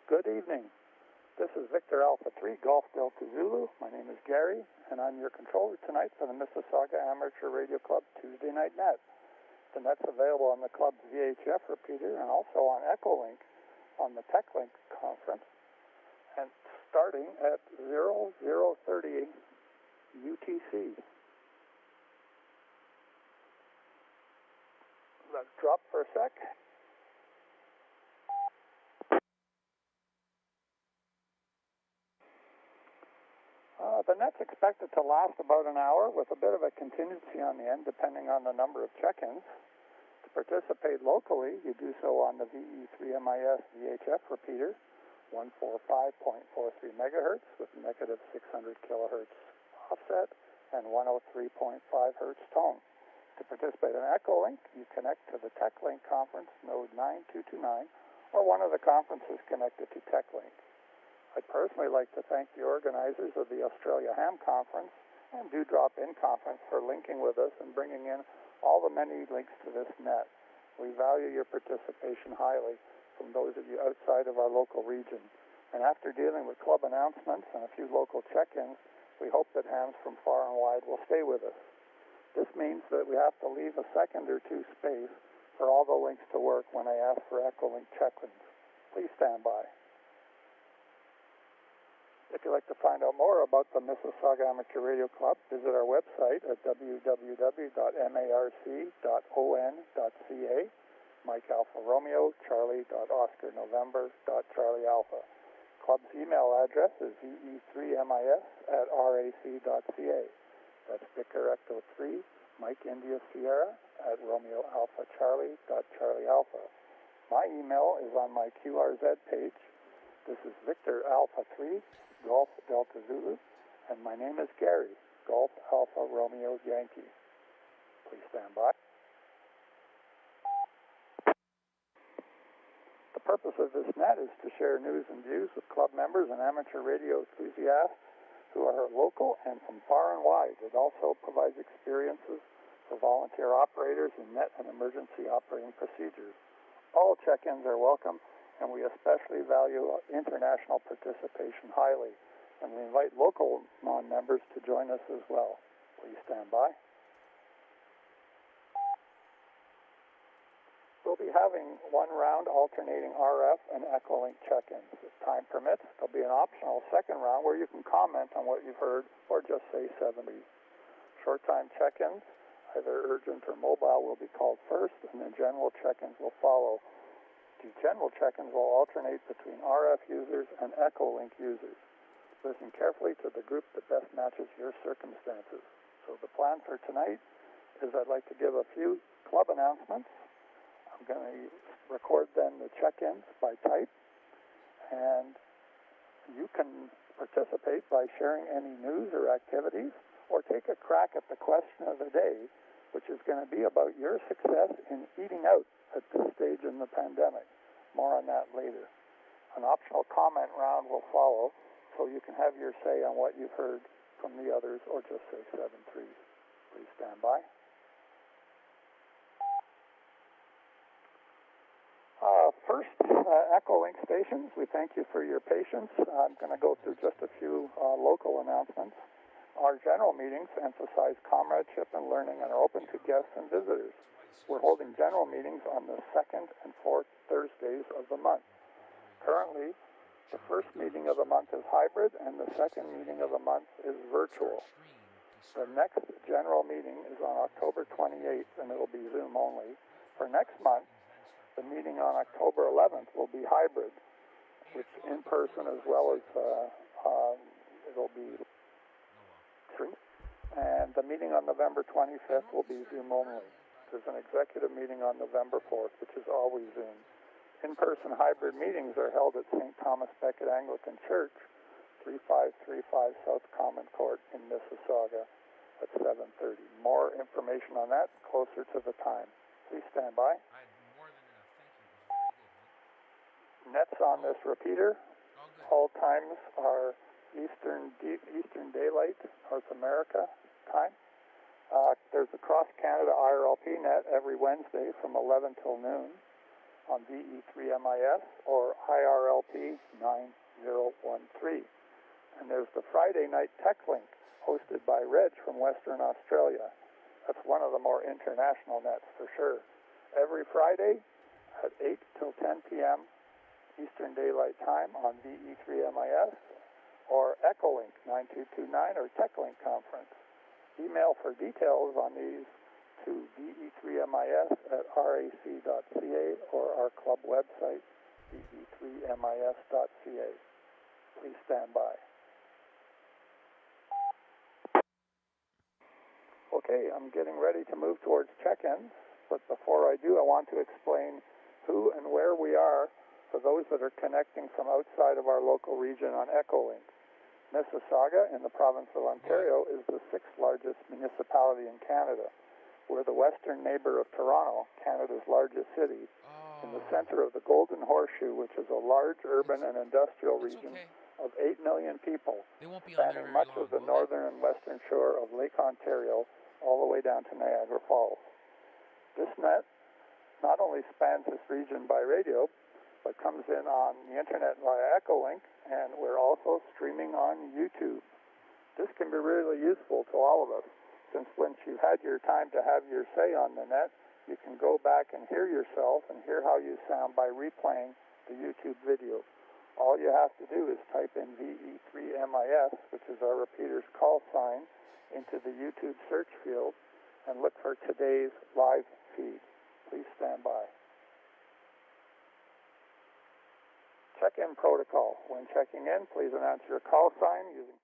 Good evening. This is Victor Alpha 3, Golf Delta Zulu. My name is Gary, and I'm your controller tonight for the Mississauga Amateur Radio Club Tuesday Night Net. The net's available on the club's VHF repeater and also on Echolink on the TechLink conference, and starting at 0030 UTC. Let's drop for a sec. The net's expected to last about an hour with a bit of a contingency on the end depending on the number of check-ins. To participate locally, you do so on the VE3MIS VHF repeater, 145.43 megahertz with negative 600 kilohertz offset and 103.5 hertz tone. To participate in Echolink, you connect to the TechLink conference node 9229 or one of the conferences connected to TechLink. I'd personally like to thank the organizers of the Australia Ham Conference and Dewdrop In Conference for linking with us and bringing in all the many links to this net. We value your participation highly from those of you outside of our local region. And after dealing with club announcements and a few local check-ins, we hope that hams from far and wide will stay with us. This means that we have to leave a second or two space for all the links to work when I ask for Echolink check-ins. Please stand by. If you'd like to find out more about the Mississauga Amateur Radio Club, visit our website at www.marc.on.ca, Mike Alpha Romeo, Charlie.Oscar.November.Charlie Alpha. Club's email address is ve3mis@rac.ca. That's Victor Echo 3, Mike India Sierra at Romeo Alpha Charlie.Charlie Alpha. My email is on my QRZ page. This is Victor Alpha 3, Golf Delta Zulu, and my name is Gary, Golf Alpha Romeo Yankee. Please stand by. The purpose of this net is to share news and views with club members and amateur radio enthusiasts who are local and from far and wide. It also provides experiences for volunteer operators in net and emergency operating procedures. All check-ins are welcome, and we especially value international participation highly, and we invite local non-members to join us as well. Please stand by. We'll be having one round alternating RF and Echolink check-ins. If time permits, there'll be an optional second round where you can comment on what you've heard or just say 70. Short-time check-ins, either urgent or mobile, will be called first, and then general check-ins will follow. The general check-ins will alternate between RF users and Echolink users. Listen carefully to the group that best matches your circumstances. So the plan for tonight is I'd like to give a few club announcements. I'm going to record then the check-ins by type, and you can participate by sharing any news or activities or take a crack at the question of the day, which is going to be about your success in eating out at this stage in the pandemic. More on that later. An optional comment round will follow, so you can have your say on what you've heard from the others, or just say 7-3. Please stand by. First, Echolink stations, we thank you for your patience. I'm going to go through just a few local announcements. Our general meetings emphasize comradeship and learning and are open to guests and visitors. We're holding general meetings on the second and fourth Thursdays of the month. Currently, the first meeting of the month is hybrid and the second meeting of the month is virtual. The next general meeting is on October 28th and it'll be Zoom only. For next month, the meeting on October 11th will be hybrid, which in person as well as it'll be free. And the meeting on November 25th will be Zoom only. There's an executive meeting on November 4th, which is always Zoom. In-person hybrid meetings are held at St. Thomas Becket Anglican Church, 3535 South Common Court in Mississauga at 7:30. More information on that closer to the time. Please stand by. Nets on this repeater. All times are Eastern Daylight, North America time. There's a Cross Canada IRLP net every Wednesday from 11 till noon. on VE3MIS or IRLP 9013. And there's the Friday night Tech Link, hosted by Reg from Western Australia. That's one of the more international nets for sure. Every Friday at 8 till 10 p.m. Eastern Daylight Time on VE3MIS or Echolink 9229 or TechLink Conference. Email for details on these to VE3MIS at rac.ca or our club website, VE3MIS.ca. Please stand by. Okay, I'm getting ready to move towards check-ins, but before I do, I want to explain who and where we are for those that are connecting from outside of our local region on Echolink. Mississauga in the province of Ontario is the 6th largest municipality in Canada. We're the western neighbor of Toronto, Canada's largest city, in the center of the Golden Horseshoe, which is a large urban and industrial region of 8 million people, spanning much of the northern and western shore of Lake Ontario, all the way down to Niagara Falls. This net not only spans this region by radio, but comes in on the internet via Echolink, and we're also streaming on YouTube. This can be really useful to all of us, since once you've had your time to have your say on the net, you can go back and hear yourself and hear how you sound by replaying the YouTube video. All you have to do is type in VE3MIS, which is our repeater's call sign, into the YouTube search field and look for today's live feed. Please stand by. Check-in protocol. When checking in, please announce your call sign using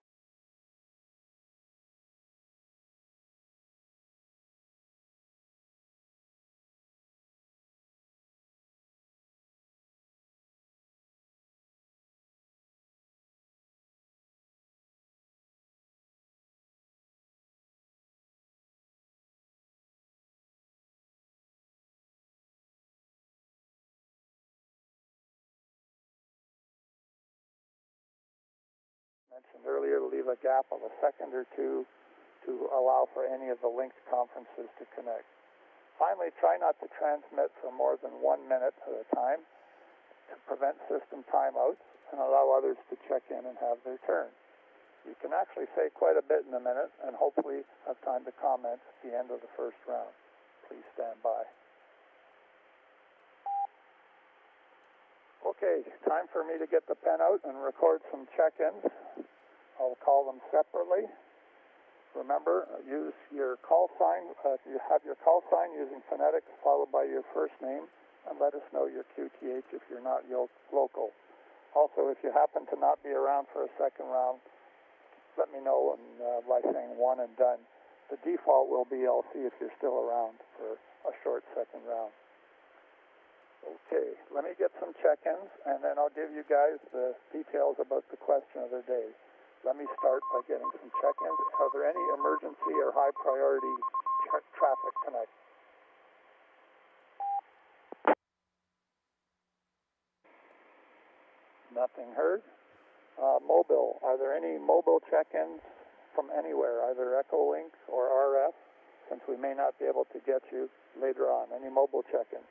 mentioned earlier to leave a gap of a second or two to allow for any of the linked conferences to connect. Finally, try not to transmit for more than 1 minute at a time to prevent system timeouts and allow others to check in and have their turn. You can actually say quite a bit in a minute and hopefully have time to comment at the end of the first round. Please stand by. Okay, time for me to get the pen out and record some check-ins. I'll call them separately. Remember, use your call sign. You have your call sign using phonetics followed by your first name, and let us know your QTH if you're not local. Also, if you happen to not be around for a second round, let me know by saying one and done. The default will be I'll see if you're still around for a short second round. Okay, let me get some check-ins, and then I'll give you guys the details about the question of the day. Let me start by getting some check-ins. Are there any emergency or high-priority traffic connect? Nothing heard. Mobile, are there any mobile check-ins from anywhere, either Echolink or RF, since we may not be able to get you later on? Any mobile check-ins?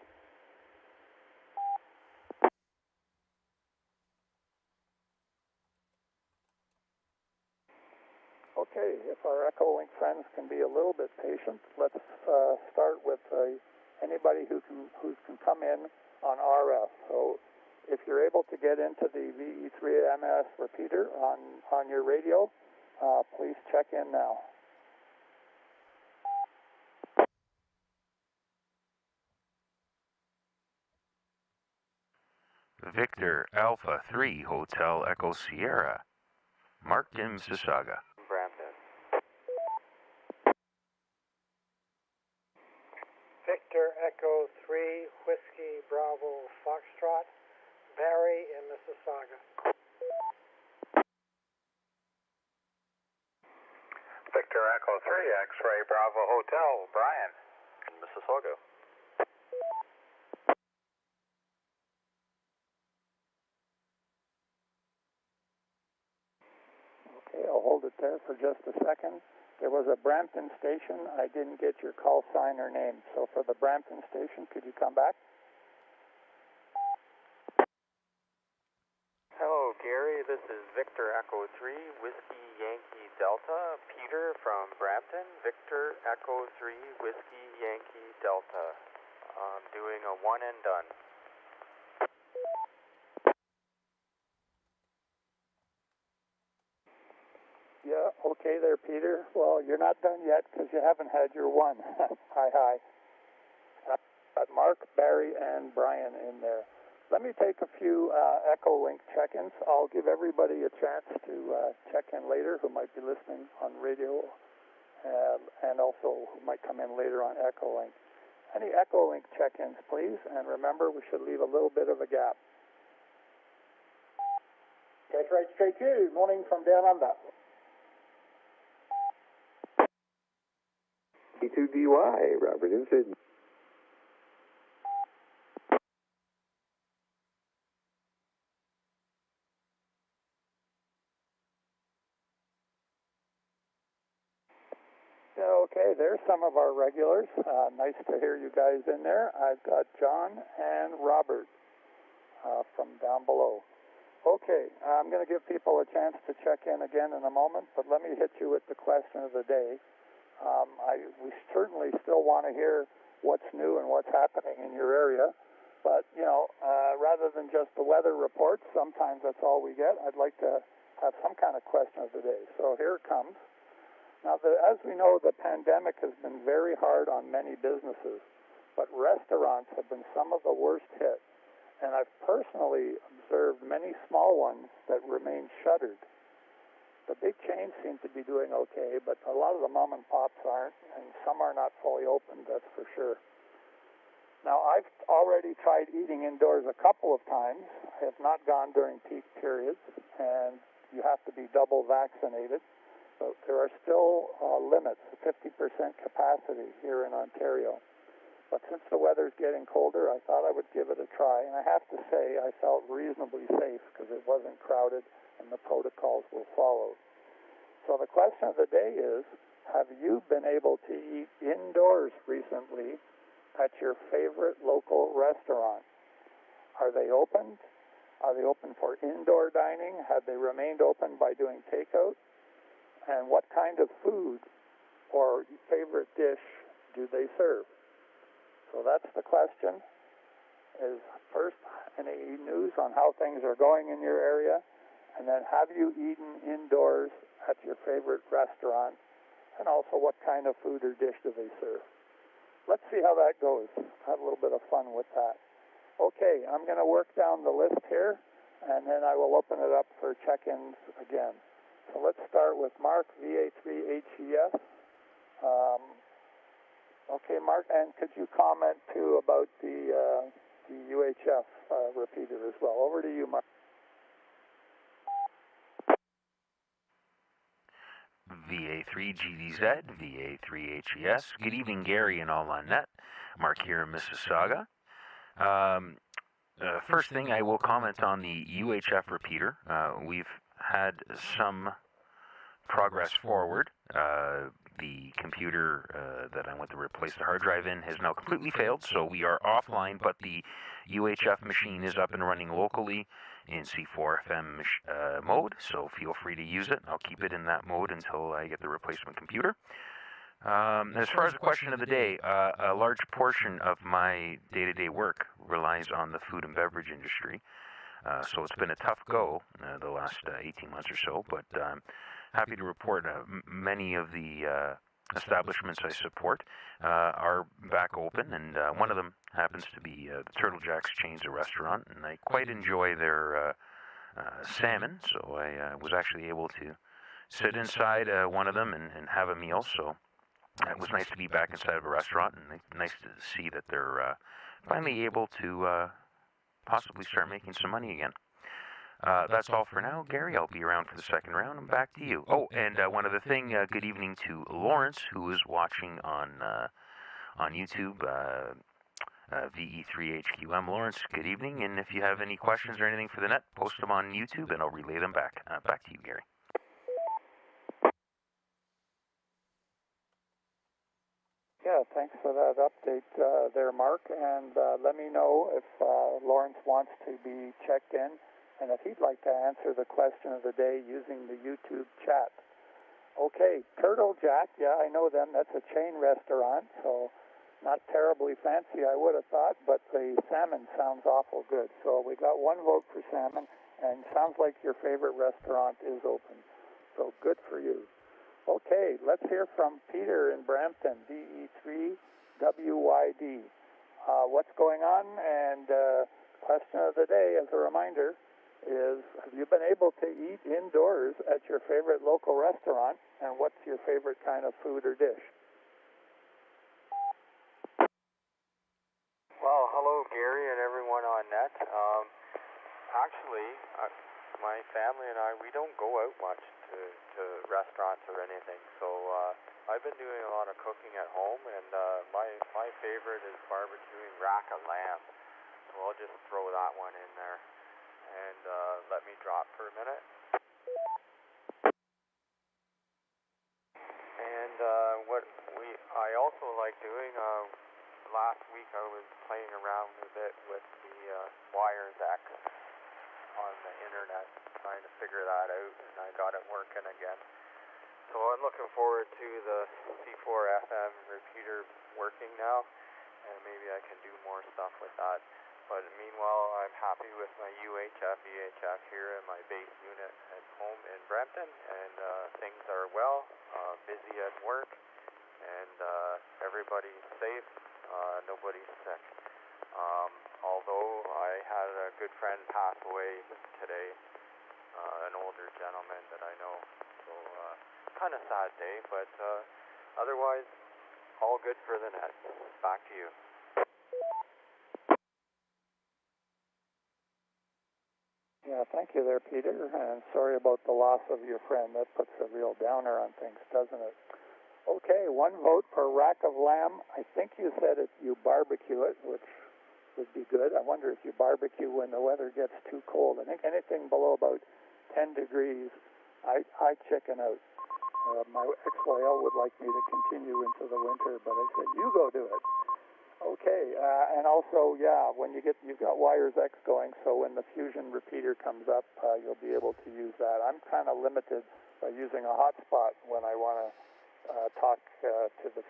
Okay, if our Echolink friends can be a little bit patient, let's start with anybody who can come in on RF. So if you're able to get into the VE3MIS repeater on your radio, please check in now. Victor Alpha 3 Hotel Echo Sierra, marked in Mississauga. Brampton. Victor Echo 3 Whiskey Bravo Foxtrot, Barry in Mississauga. Victor Echo 3 X-Ray Bravo Hotel, Brian in Mississauga. Okay, I'll hold it there for just a second. There was a Brampton station. I didn't get your call sign or name. So for the Brampton station, could you come back? This is Victor Echo 3, Whiskey Yankee Delta. Peter from Brampton. Victor Echo 3, Whiskey Yankee Delta. I'm doing a one and done. Yeah, okay there, Peter. Well, you're not done yet because you haven't had your one. Hi. Got Mark, Barry, and Brian in there. Let me take a few Echo Link check-ins. I'll give everybody a chance to check in later who might be listening on radio and also who might come in later on Echo Link. Any Echo Link check-ins, please, and remember we should leave a little bit of a gap. Catch right straight to morning from down under. E2DY, Robert in Sydney. Okay, there's some of our regulars. Nice to hear you guys in there. I've got John and Robert from down below. Okay, I'm going to give people a chance to check in again in a moment, but let me hit you with the question of the day. We certainly still want to hear what's new and what's happening in your area, but, rather than just the weather reports, sometimes that's all we get. I'd like to have some kind of question of the day. So here it comes. Now, as we know, the pandemic has been very hard on many businesses, but restaurants have been some of the worst hit, and I've personally observed many small ones that remain shuttered. The big chains seem to be doing okay, but a lot of the mom and pops aren't, and some are not fully open, that's for sure. Now, I've already tried eating indoors a couple of times. I have not gone during peak periods, and you have to be double vaccinated. But there are still limits, 50% capacity here in Ontario. But since the weather's getting colder, I thought I would give it a try. And I have to say, I felt reasonably safe because it wasn't crowded and the protocols were followed. So the question of the day is, have you been able to eat indoors recently at your favorite local restaurant? Are they open? Are they open for indoor dining? Have they remained open by doing takeout? And what kind of food or favorite dish do they serve? So that's the question. Is first, any news on how things are going in your area? And then, have you eaten indoors at your favorite restaurant? And also, what kind of food or dish do they serve? Let's see how that goes. Have a little bit of fun with that. Okay, I'm going to work down the list here, and then I will open it up for check-ins again. So let's start with Mark, VE3MIS. Okay, Mark, and could you comment, too, about the UHF repeater as well? Over to you, Mark. VA3GDZ, VA3HES. Good evening, Gary and all on net. Mark here in Mississauga. First thing, I will comment on the UHF repeater. We've had some progress forward. The computer that I went to replace the hard drive in has now completely failed, so we are offline, but the UHF machine is up and running locally in C4FM mode, so feel free to use it. I'll keep it in that mode until I get the replacement computer. As far as the question of the day, a large portion of my day-to-day work relies on the food and beverage industry. So it's been a tough go the last 18 months or so, but I'm happy to report many of the establishments I support are back open, and one of them happens to be the Turtle Jack's Chains of Restaurant, and I quite enjoy their salmon, so I was actually able to sit inside one of them and have a meal, so it was nice to be back inside of a restaurant, and nice to see that they're finally able to possibly start making some money again. That's all for now. Gary, I'll be around for the second round, and back to you. Oh, and one other thing, good evening to Lawrence, who is watching on YouTube, VE3HQM. Lawrence, good evening, and if you have any questions or anything for the net, post them on YouTube, and I'll relay them back. Back to you, Gary. Yeah, thanks for that update there, Mark. And let me know if Lawrence wants to be checked in and if he'd like to answer the question of the day using the YouTube chat. Okay, Turtle Jack, yeah, I know them. That's a chain restaurant, so not terribly fancy, I would have thought, but the salmon sounds awful good. So we got one vote for salmon, and sounds like your favorite restaurant is open. So good for you. Okay, let's hear from Peter in Brampton, VE3WYD. What's going on? And question of the day, as a reminder, is have you been able to eat indoors at your favorite local restaurant, and what's your favorite kind of food or dish? Well, hello, Gary, and everyone on net. Actually, my family and I, we don't go out much to restaurants or anything, so I've been doing a lot of cooking at home, and my favorite is barbecuing rack of lamb. So I'll just throw that one in there, and let me drop for a minute. And I also like doing, last week I was playing around a bit with the wires X on the internet, trying to figure that out, and I got it working again. So I'm looking forward to the C4 FM repeater working now, and maybe I can do more stuff with that. But meanwhile, I'm happy with my UHF VHF here in my base unit at home in Brampton, and things are well, busy at work, and everybody's safe, nobody's sick. Although I had a good friend pass away today, an older gentleman that I know, so kind of sad day, but otherwise, all good for the net. Back to you. Yeah, thank you there, Peter, and sorry about the loss of your friend. That puts a real downer on things, doesn't it? Okay, one vote per rack of lamb. I think you said you barbecue it, which would be good. I wonder if you barbecue when the weather gets too cold. I think anything below about 10 degrees, I chicken out. My ex-YL would like me to continue into the winter, but I said, you go do it. Okay, and also, yeah, when you've got wires X going, so when the fusion repeater comes up, you'll be able to use that. I'm kind of limited by using a hotspot when I want to talk to the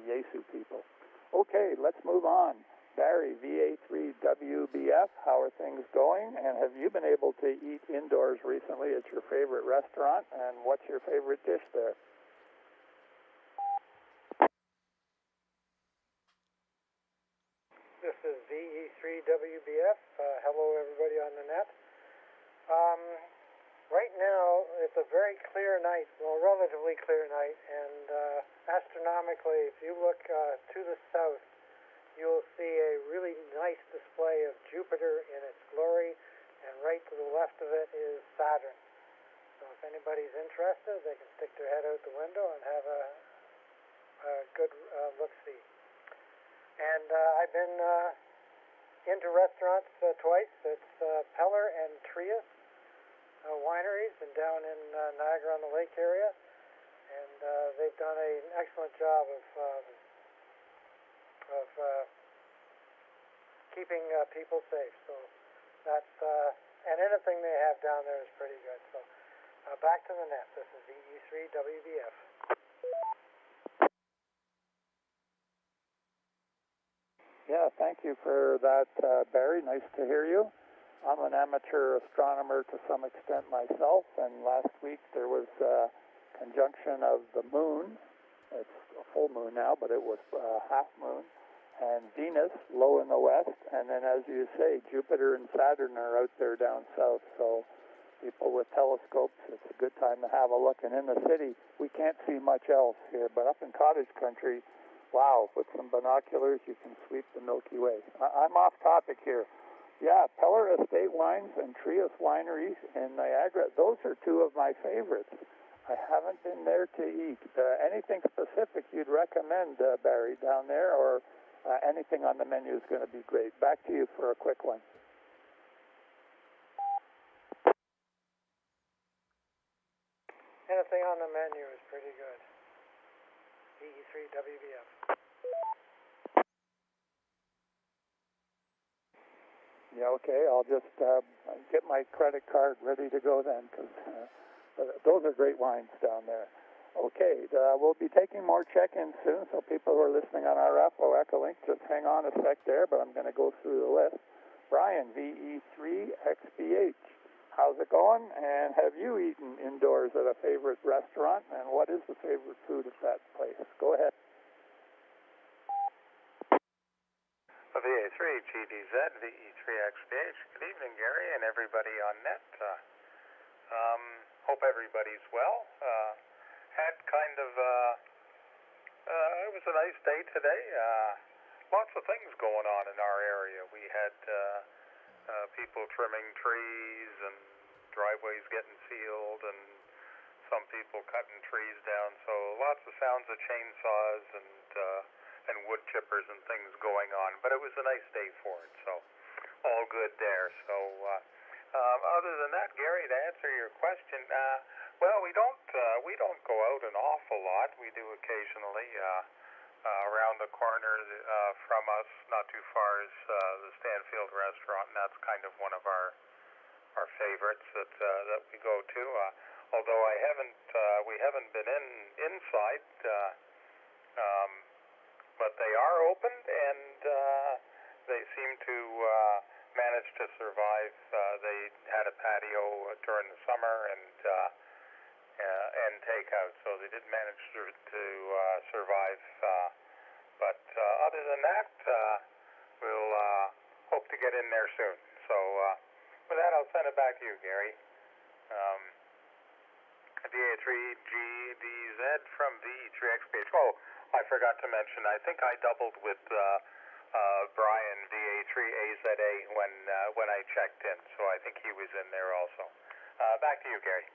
Yaesu people. Okay, let's move on. Barry, VA3WBF, how are things going? And have you been able to eat indoors recently at your favorite restaurant? And what's your favorite dish there? This is VE3WBF. Hello, everybody on the net. Right now, it's a very clear night, well, relatively clear night, and astronomically, if you look to the south, you'll see a really nice display of Jupiter in its glory, and right to the left of it is Saturn. So if anybody's interested, they can stick their head out the window and have a good look-see. And I've been into restaurants twice. It's Peller and Trius wineries, and down in Niagara-on-the-Lake area. And they've done an excellent job of keeping people safe. So that's and anything they have down there is pretty good. So back to the net. This is VE3WBF. Yeah, thank you for that, Barry. Nice to hear you. I'm an amateur astronomer to some extent myself, and last week there was a conjunction of the moon. It's a full moon now, but it was half moon, and Venus low in the west, and then, as you say, Jupiter and Saturn are out there down south. So people with telescopes, it's a good time to have a look. And in the city, we can't see much else here, but up in cottage country, wow, with some binoculars, you can sweep the Milky Way. I'm off topic here. Yeah, Peller Estate Wines and Trius Wineries in Niagara, those are two of my favorites. I haven't been there to eat. Anything specific you'd recommend, Barry, down there, or anything on the menu is going to be great? Back to you for a quick one. Anything on the menu is pretty good. VE3WBF. Yeah, okay. I'll just get my credit card ready to go then, because those are great wines down there. Okay, we'll be taking more check-ins soon, so people who are listening on RF or Echolink, just hang on a sec there, but I'm going to go through the list. Brian, VE3XBH, how's it going? And have you eaten indoors at a favorite restaurant? And what is the favorite food at that place? Go ahead. VA3GDZ, VE3XBH. Good evening, Gary, and everybody on net. Hope everybody's well. Had kind of, it was a nice day today. Lots of things going on in our area. We had people trimming trees and driveways getting sealed and some people cutting trees down. So lots of sounds of chainsaws and wood chippers and things going on, but it was a nice day for it, so all good there. So other than that, Gary, to answer your question, well, we don't go out an awful lot. We do occasionally. Around the corner from us, not too far, is the Stanfield restaurant, and that's kind of one of our favorites that we go to. Although we haven't been inside. But they are open, and they seem to manage to survive. They had a patio during the summer and takeout, so they did manage to survive. But other than that, we'll hope to get in there soon. So with that, I'll send it back to you, Gary. DA3GDZ from VE3XBH. Oh, I forgot to mention, I think I doubled with Brian, DA3AZA, when I checked in, so I think he was in there also. Back to you, Gary.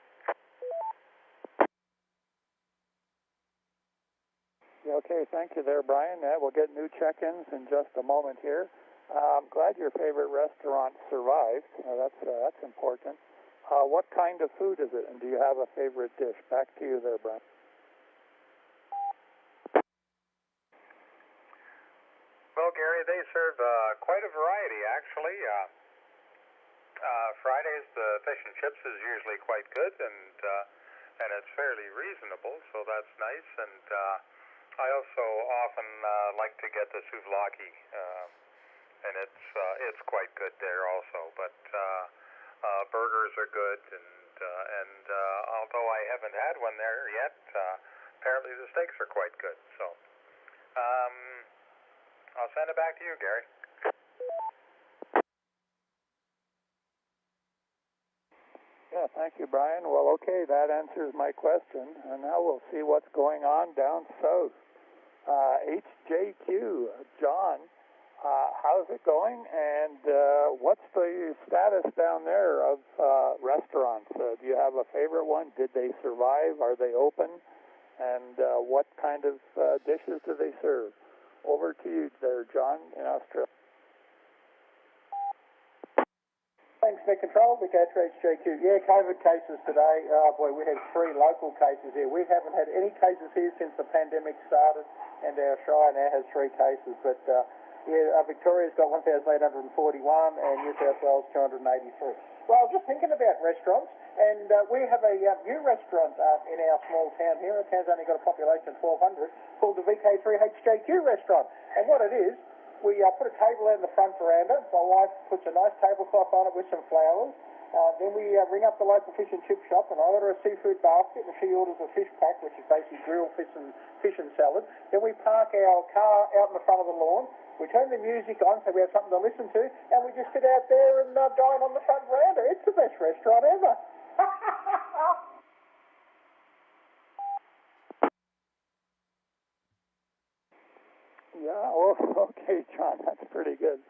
Yeah, okay, thank you there, Brian. We'll get new check-ins in just a moment here. I'm glad your favorite restaurant survived. That's important. What kind of food is it, and do you have a favorite dish? Back to you there, Brian. Well, Gary, they serve quite a variety, actually. Fridays, the fish and chips is usually quite good, and it's fairly reasonable, so that's nice. And I also often like to get the souvlaki, and it's quite good there also. But burgers are good, and although I haven't had one there yet, apparently the steaks are quite good. So I'll send it back to you, Gary. Yeah, thank you, Brian. Well, okay, that answers my question, and now we'll see what's going on down south. HJQ, John, how's it going, and what's the status down there of restaurants? Do you have a favorite one? Did they survive? Are they open? And what kind of dishes do they serve? Over to you there, John, in Australia. Thanks, Net Control. We go to HJQ. Yeah, COVID cases today. Boy, we had 3 local cases here. We haven't had any cases here since the pandemic started, and our Shire now has 3 cases. But Victoria's got 1,841, and New South Wales 283. Well, I was just thinking about restaurants, and we have a new restaurant in our small town here. Our town's only got a population of 1,200, called the VK3HJQ restaurant. And what it is, we put a table out in the front veranda. My wife puts a nice tablecloth on it with some flowers. Then we ring up the local fish and chip shop, and I order a seafood basket, and she orders a fish pack, which is basically grilled fish and salad. Then we park our car out in the front of the lawn. We turn the music on so we have something to listen to, and we just sit out there and dine on the front veranda. It's the best restaurant ever. Yeah, well, okay, John, that's pretty good.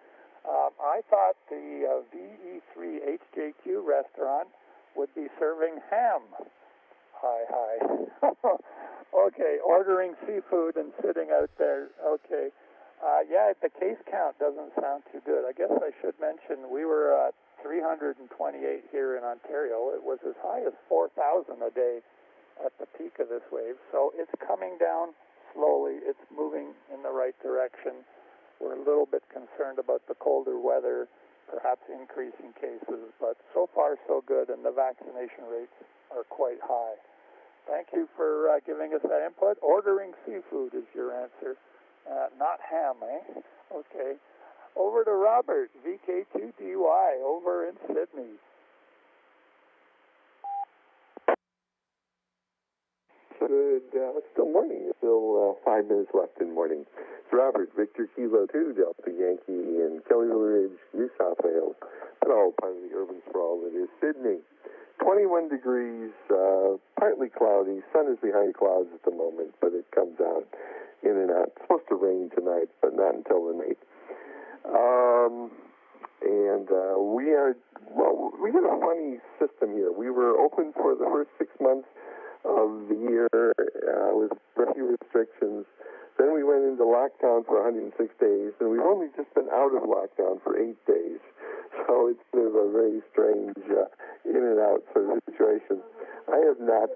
I thought the VE3HJQ restaurant would be serving ham. Hi. Okay, ordering seafood and sitting out there. Okay. Yeah, the case count doesn't sound too good. I guess I should mention we were at 328 here in Ontario. It was as high as 4,000 a day at the peak of this wave. So it's coming down slowly. It's moving in the right direction. We're a little bit concerned about the colder weather perhaps increasing cases, but so far so good, and the vaccination rates are quite high. Thank you for giving us that input. Ordering seafood is your answer, not ham, eh? Okay. Over to Robert, VK2DY, over in Sydney. Good. It's still morning. It's still 5 minutes left in morning. It's Robert, Victor Kilo 2, Delta Yankee in Kelly Ridge, New South Wales, but all part of the urban sprawl that is Sydney. 21 degrees, partly cloudy. Sun is behind clouds at the moment, but it comes out in and out. It's supposed to rain tonight, but not until the night. We have a funny system here. We were open for the first 6 months of the year with very few restrictions. Then we went into lockdown for 106 days, and we've only just been out of lockdown for 8 days. So it's sort of a very strange in and out sort of situation. I have not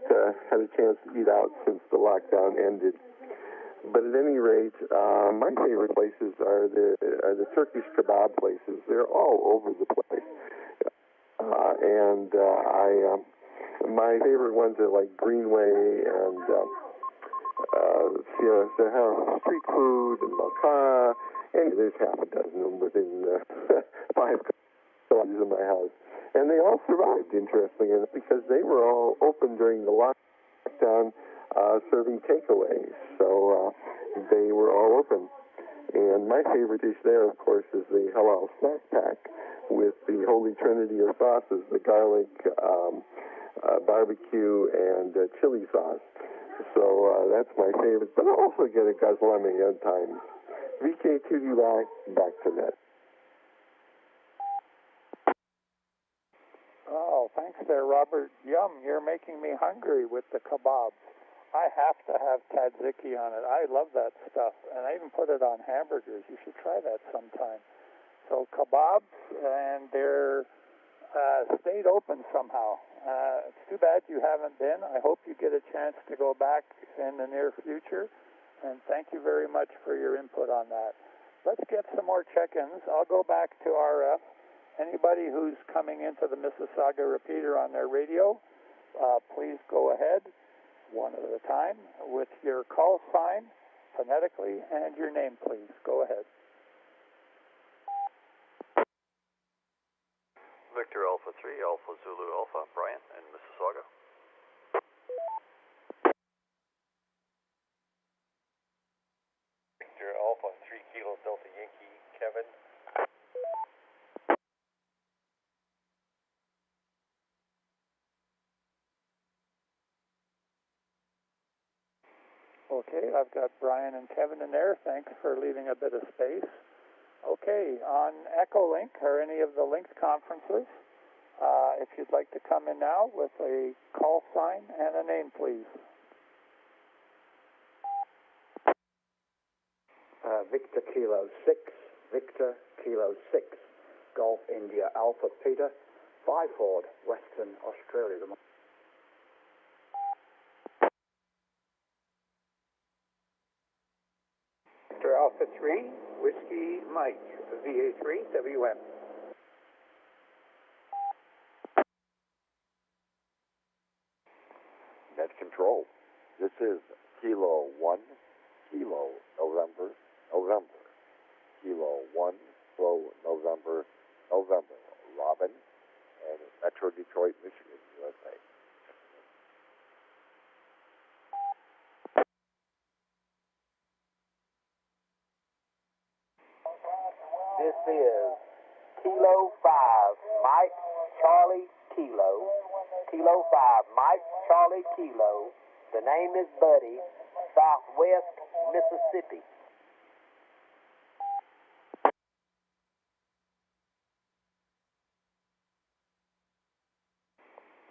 had a chance to eat out since the lockdown ended. But at any rate, my favorite places are the Turkish kebab places. They're all over the place. My favorite ones are like Greenway and they have street food and Malka, and there's half a dozen of them within 5 kilometers of my house. And they all survived, interestingly enough, because they were all open during the lockdown, serving takeaways. So they were all open. And my favorite dish there, of course, is the halal snack pack with the holy trinity of sauces, the garlic, barbecue, and chili sauce. So that's my favorite. But I also get a gazlami at times. VK2DY, back to net. Oh, thanks there, Robert. Yum, you're making me hungry with the kebabs. I have to have tzatziki on it. I love that stuff, and I even put it on hamburgers. You should try that sometime. So kebabs, and they're stayed open somehow. It's too bad you haven't been. I hope you get a chance to go back in the near future, and thank you very much for your input on that. Let's get some more check-ins. I'll go back to RF. Anybody who's coming into the Mississauga repeater on their radio, please go ahead, one at a time, with your call sign, phonetically, and your name, please. Go ahead. Victor Alpha 3, Alpha Zulu Alpha, Brian in Mississauga. Victor Alpha 3 Kilo Delta Yankee, Kevin. Okay, I've got Brian and Kevin in there. Thanks for leaving a bit of space. Okay, on Echolink or any of the linked conferences, if you'd like to come in now with a call sign and a name, please. Victor Kilo 6, Victor Kilo 6, Golf India Alpha Peter, Byford, Western Australia. Victor Alpha 3, Whiskey Mike, VE3WM. Net control. This is Kilo 1, Kilo November, November. Kilo 1, Kilo November, November. Robin, and Metro Detroit, Michigan, USA. This is Kilo 5, Mike Charlie Kilo. Kilo 5, Mike Charlie Kilo. The name is Buddy, Southwest Mississippi.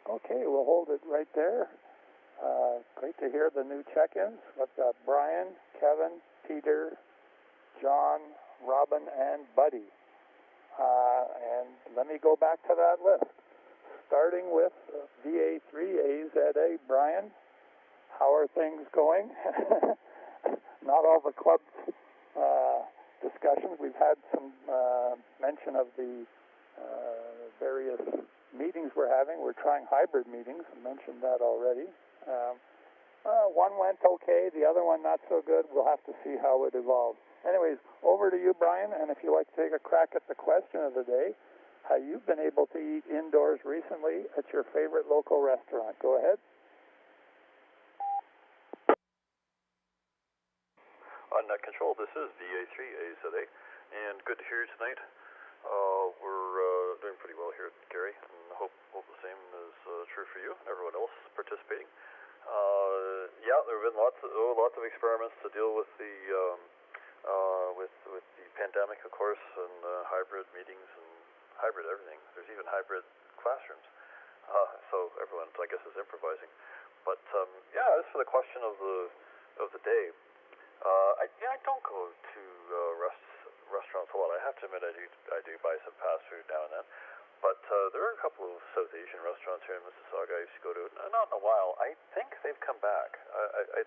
Okay, we'll hold it right there. Great to hear the new check-ins. We've got Brian, Kevin, Peter, John, Robin, and Buddy. And let me go back to that list. Starting with VA3AZA, Brian, how are things going? Not all the club discussions. We've had some mention of the various meetings we're having. We're trying hybrid meetings. I mentioned that already. One went okay, the other one not so good. We'll have to see how it evolves. Anyways, over to you, Brian, and if you'd like to take a crack at the question of the day, how you've been able to eat indoors recently at your favorite local restaurant. Go ahead. On Net Control, this is VE3MIS and good to hear you tonight. We're doing pretty well here, Gary, and hope the same is true for you and everyone else participating. Yeah, there have been lots of experiments to deal with the with the pandemic, of course, and hybrid meetings and hybrid everything. There's even hybrid classrooms. So everyone, I guess, is improvising. But yeah, as for the question of the day, I don't go to restaurants a lot. I have to admit, I do buy some fast food now and then. But there are a couple of South Asian restaurants here in Mississauga I used to go to. Not in a while. I think they've come back. I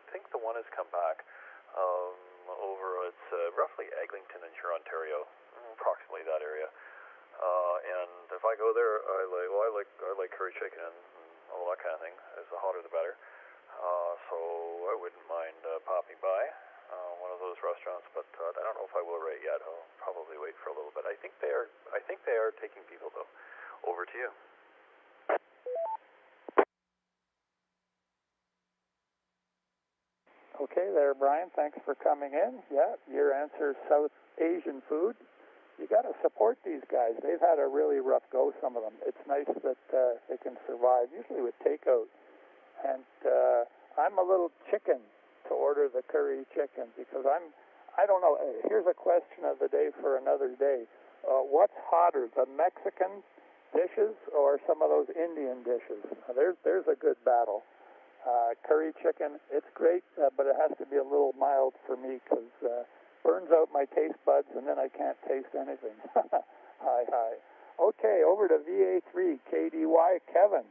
think the one has come back over. It's roughly Eglinton in Huron, Ontario, approximately that area. And if I go there, I like curry chicken and all that kind of thing. The hotter the better. So I wouldn't mind popping by one of those restaurants, but I don't know if I will right yet. I'll probably wait for a little bit. I think they are taking people though. Over to you. Okay there, Brian. Thanks for coming in. Yeah, your answer is South Asian food. You got to support these guys. They've had a really rough go, some of them. It's nice that they can survive, usually with takeout. And I'm a little chicken to order the curry chicken because I don't know. Here's a question of the day for another day. What's hotter, the Mexican dishes or some of those Indian dishes? There's a good battle. Curry chicken, it's great, but it has to be a little mild for me because burns out my taste buds and then I can't taste anything. Hi. Okay, over to VA3 KDY. Kevin,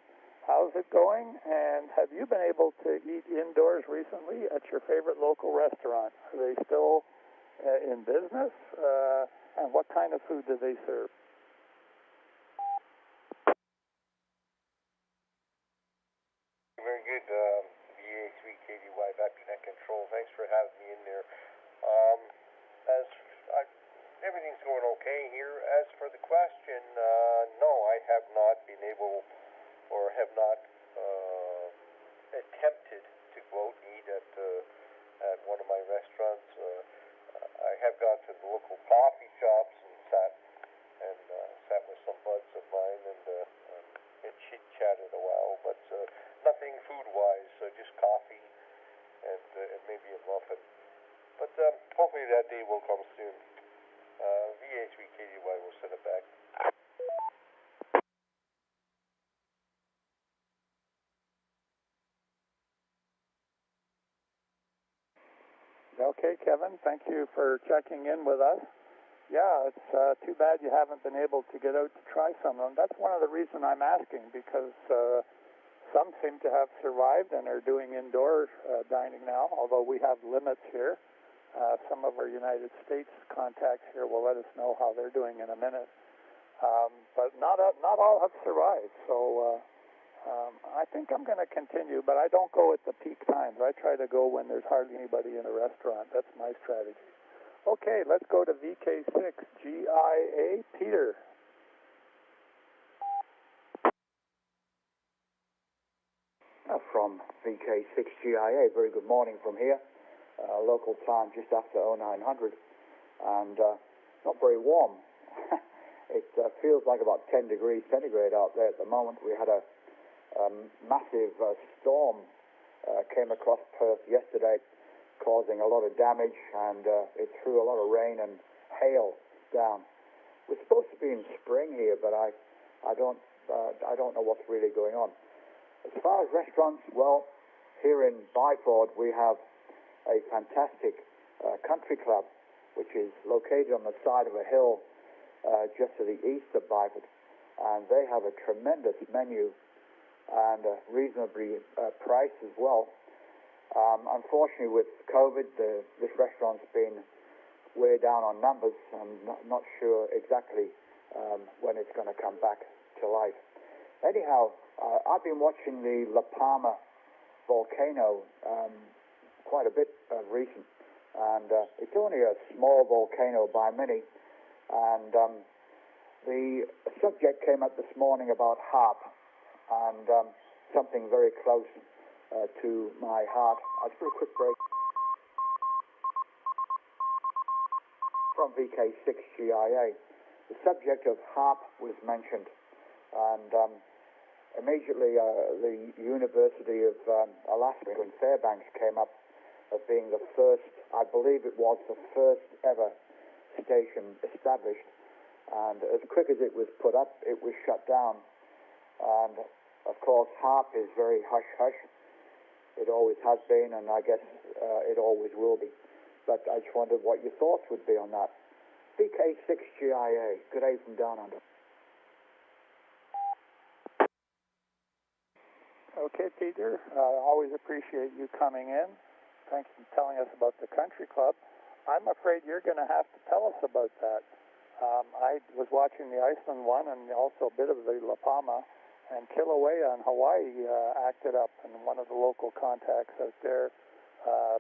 how's it going? And have you been able to eat indoors recently at your favorite local restaurant? Are they still in business? And what kind of food do they serve? Very good, VA3 KDY back to Net Control. Thanks for having me in there. Everything's going okay here. As for the question, no, I have not been able or have not attempted to go out and eat at one of my restaurants. I have gone to the local coffee shops and sat with some buds of mine and chit-chatted a while, but nothing food-wise, just coffee and maybe a muffin. But hopefully that day will come soon. VA3 KDY will send it back. Okay, Kevin, thank you for checking in with us. Yeah, it's too bad you haven't been able to get out to try some of them. That's one of the reasons I'm asking, because some seem to have survived and are doing indoor dining now, although we have limits here. Some of our United States contacts here will let us know how they're doing in a minute. But not all have survived, so I think I'm going to continue, but I don't go at the peak times. I try to go when there's hardly anybody in a restaurant. That's my strategy. Okay, let's go to VK6 GIA. Peter. From VK6 GIA, very good morning from here. Local time just after 0900 and not very warm. It feels like about 10 degrees centigrade out there at the moment. We had a massive storm came across Perth yesterday, causing a lot of damage, and it threw a lot of rain and hail down. We're supposed to be in spring here, but I don't know what's really going on. As far as restaurants, well, here in Byford we have a fantastic country club, which is located on the side of a hill just to the east of Byford, and they have a tremendous menu and reasonably priced as well. Unfortunately, with COVID, this restaurant's been way down on numbers. I'm not sure exactly when it's going to come back to life. Anyhow, I've been watching the La Palma volcano quite a bit recent, and it's only a small volcano by many, and the subject came up this morning about HARP, and something very close to my heart. I'll just do a quick break. From VK6GIA, the subject of HARP was mentioned, and immediately the University of Alaska in Fairbanks came up as being the first, I believe it was the first ever station established, and as quick as it was put up, it was shut down. And of course, HARP is very hush-hush. It always has been, and I guess it always will be. But I just wondered what your thoughts would be on that. VK6GIA, good day from down under. Okay, Peter, always appreciate you coming in. Thanks for telling us about the country club. I'm afraid you're going to have to tell us about that. I was watching the Iceland one and also a bit of the La Palma, and Kilauea in Hawaii acted up, and one of the local contacts out there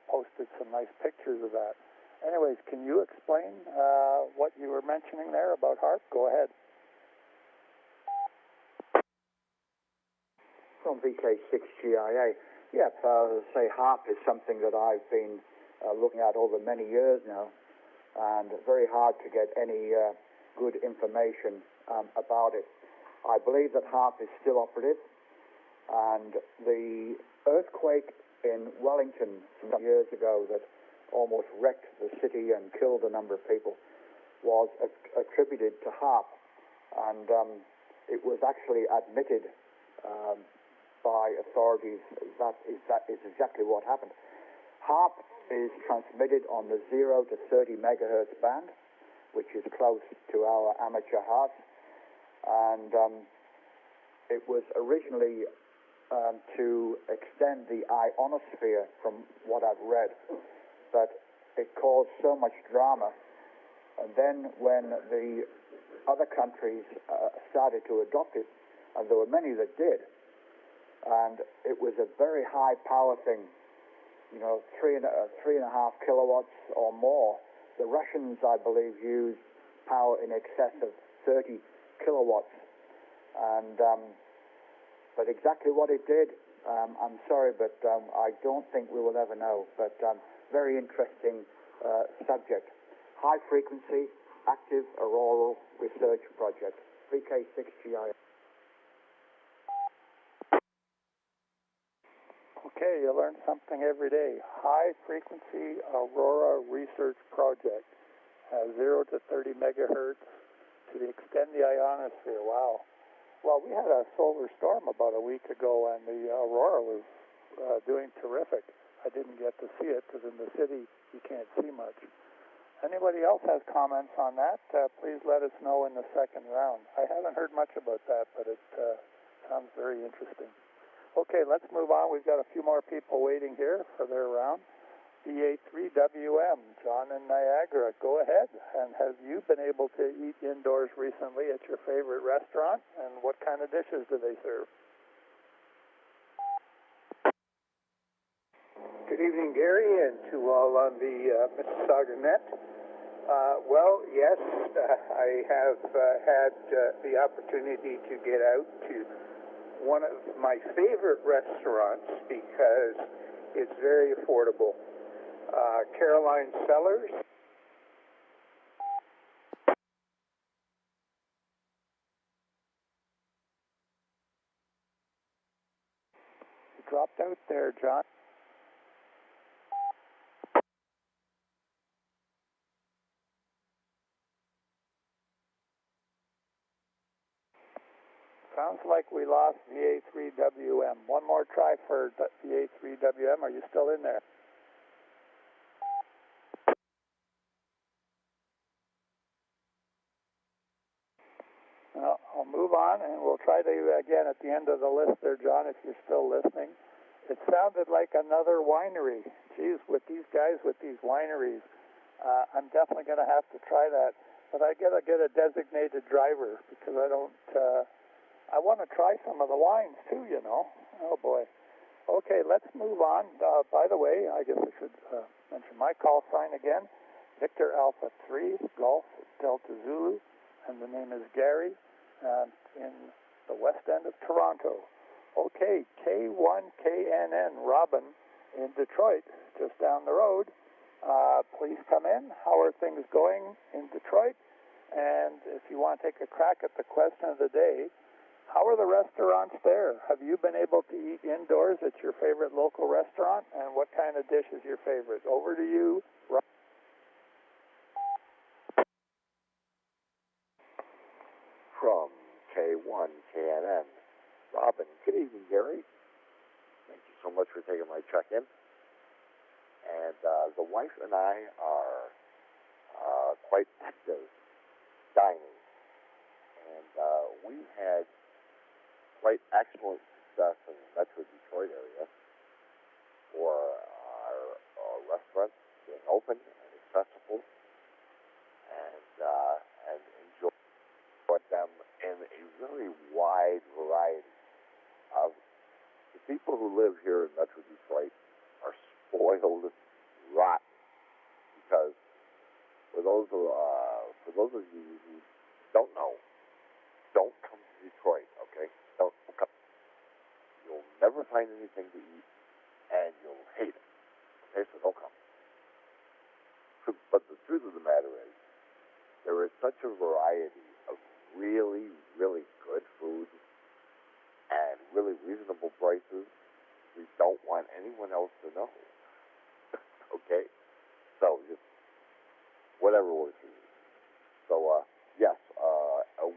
posted some nice pictures of that. Anyways, can you explain what you were mentioning there about HARP? Go ahead. From VK6GIA, yeah, say HARP is something that I've been looking at over many years now, and very hard to get any good information about it. I believe that HARP is still operative, and the earthquake in Wellington some years ago that almost wrecked the city and killed a number of people was attributed to HARP, and it was actually admitted by authorities that is exactly what happened. HARP is transmitted on the 0 to 30 megahertz band, which is close to our amateur hearts, and it was originally to extend the ionosphere from what I've read, but it caused so much drama, and then when the other countries started to adopt it, and there were many that did, and it was a very high power thing, you know, 3.5 kilowatts or more. The Russians, I believe, used power in excess of 30 kilowatts, and but exactly what it did, I'm sorry, but I don't think we will ever know. But very interesting subject. High frequency active auroral research project, VK6GIA. Okay, you learn something every day. High frequency aurora research project, 0 to 30 megahertz to extend the ionosphere. Wow. Well, we had a solar storm about a week ago, and the aurora was doing terrific. I didn't get to see it because in the city you can't see much. Anybody else has comments on that? Please let us know in the second round. I haven't heard much about that, but it sounds very interesting. Okay, let's move on. We've got a few more people waiting here for their round. VE3WM, John in Niagara, go ahead. And have you been able to eat indoors recently at your favorite restaurant? And what kind of dishes do they serve? Good evening, Gary, and to all on the Mississauga Net. Well, yes, I have had the opportunity to get out to one of my favorite restaurants because it's very affordable. Caroline Cellars. You dropped out there, John. Sounds like we lost VA3WM. One more try for VA3WM. Are you still in there? Well, I'll move on, and we'll try to again at the end of the list there, John, if you're still listening. It sounded like another winery. Geez, with these guys with these wineries, I'm definitely going to have to try that. but I gotta get a designated driver because I don't. I want to try some of the wines too, you know. Oh boy. Okay, let's move on. By the way, I guess I should mention my call sign again. Victor Alpha 3 Golf Delta Zulu, and the name is Gary, in the west end of Toronto. Okay, K1KNN Robin in Detroit, just down the road. Please come in. How are things going in Detroit? And if you want to take a crack at the question of the day, how are the restaurants there? Have you been able to eat indoors at your favorite local restaurant? And what kind of dish is your favorite? Over to you, Rob. From K1KNN, Robin. Good evening, Gary. Thank you so much for taking my check-in. And the wife and I are quite active dining. And we had quite excellent success in the Metro Detroit area for our restaurants being open and accessible, and enjoy them in a very wide variety of the people who live here in Metro Detroit are spoiled rotten, because for those of you who don't know, don't come to Detroit, okay? Don't come. You'll never find anything to eat, and you'll hate it. Okay, so don't come. But the truth of the matter is, there is such a variety of really, really good food and really reasonable prices. We don't want anyone else to know. Okay? So just whatever works for you. So, yes,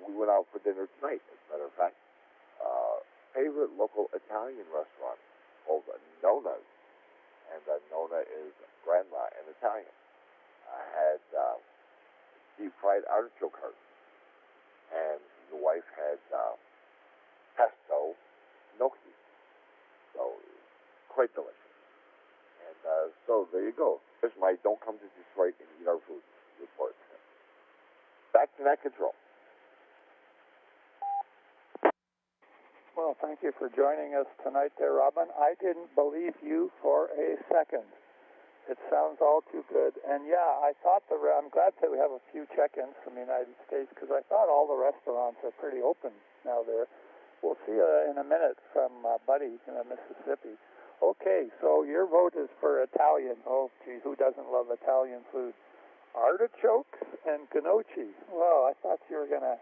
we went out for dinner tonight, as a matter of fact. Favorite local Italian restaurant called Nona's, and Nona is grandma in Italian. I had deep-fried artichoke heart, and the wife had pesto gnocchi, so quite delicious. And so there you go. There's my don't come to Detroit and eat our food report. Back to net control. Well, thank you for joining us tonight there, Robin. I didn't believe you for a second. It sounds all too good. And yeah, I thought I'm glad that we have a few check-ins from the United States, because I thought all the restaurants are pretty open now there. We'll see in a minute from Buddy in Mississippi. Okay, so your vote is for Italian. Oh, gee, who doesn't love Italian food? Artichokes and gnocchi. Well, I thought you were going to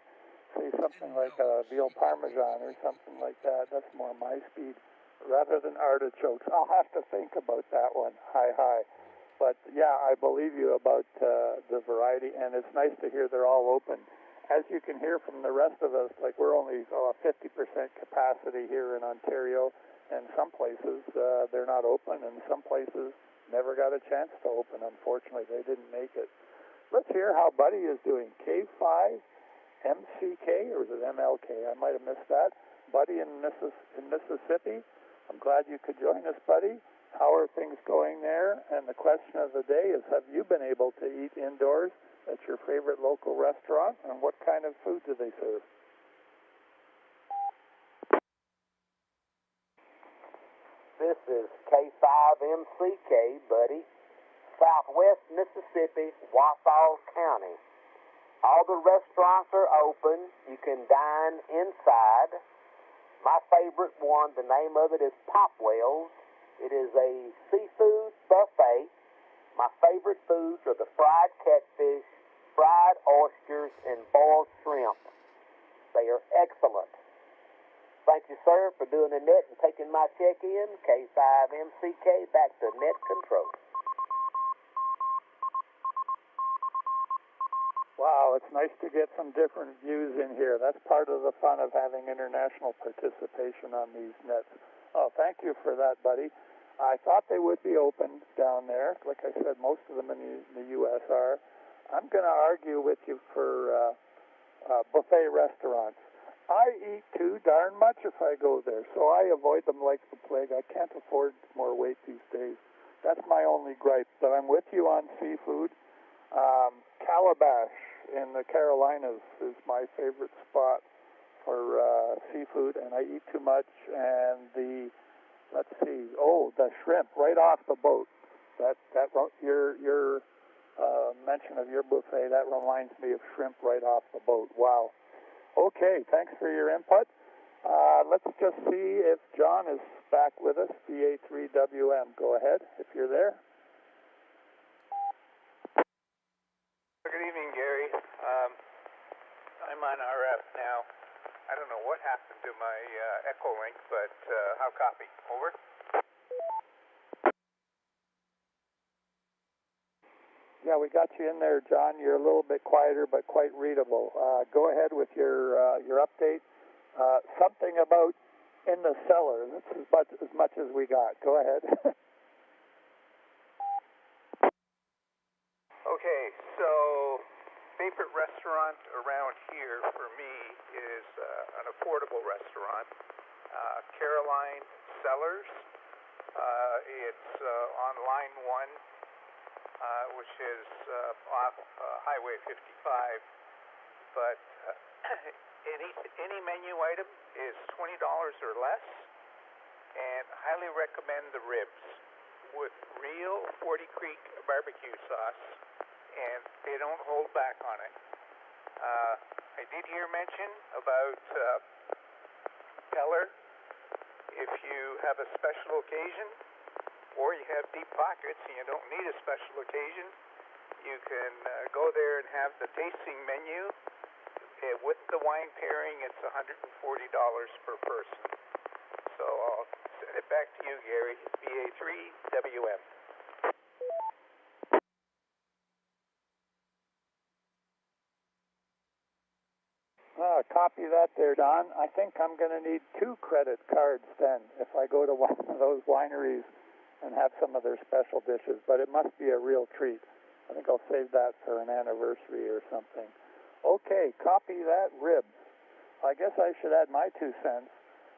say something like veal parmesan or something like that. That's more my speed, rather than artichokes. I'll have to think about that one. Hi. But yeah, I believe you about the variety, and it's nice to hear they're all open. As you can hear from the rest of us, like we're only 50% capacity here in Ontario, and some places they're not open, and some places never got a chance to open. Unfortunately, they didn't make it. Let's hear how Buddy is doing. K5 MCK, or is it MLK? I might have missed that. Buddy in Mississippi. I'm glad you could join us, Buddy. How are things going there? And the question of the day is, have you been able to eat indoors at your favorite local restaurant? And what kind of food do they serve? This is K5MCK, Buddy. Southwest Mississippi, Wausau County. All the restaurants are open. You can dine inside. My favorite one, the name of it is Popwell's. It is a seafood buffet. My favorite foods are the fried catfish, fried oysters, and boiled shrimp. They are excellent. Thank you, sir, for doing the net and taking my check-in. K5MCK, back to net control. Wow, it's nice to get some different views in here. That's part of the fun of having international participation on these nets. Oh, thank you for that, Buddy. I thought they would be open down there. Like I said, most of them in the U.S. are. I'm going to argue with you for buffet restaurants. I eat too darn much if I go there, so I avoid them like the plague. I can't afford more weight these days. That's my only gripe. But I'm with you on seafood. Calabash in the Carolinas is my favorite spot for seafood, and I eat too much. And the the shrimp right off the boat. Your mention of your buffet, that reminds me of shrimp right off the boat. Wow. Okay, thanks for your input. Let's just see if John is back with us, VA3WM. Go ahead, if you're there. Good evening, Gary. I'm on RF now. I don't know what happened to my Echo link, but how copy? Over. Yeah, we got you in there, John. You're a little bit quieter, but quite readable. Go ahead with your update. Something about in the cellar. That's as much as we got. Go ahead. Okay, so favorite restaurant around here for me is an affordable restaurant, Caroline Cellars. It's on line 1, which is off Highway 55, but any menu item is $20 or less, and highly recommend the ribs with real 40 Creek barbecue sauce, and they don't hold back on it. I did hear mention about Peller. If you have a special occasion or you have deep pockets and you don't need a special occasion, you can go there and have the tasting menu. With the wine pairing, it's $140 per person. So I'll send it back to you, Gary, VA3WM. Copy that there, Don. I think I'm going to need 2 credit cards then if I go to one of those wineries and have some of their special dishes, but it must be a real treat. I think I'll save that for an anniversary or something. Okay, copy that, ribs. I guess I should add my 2 cents.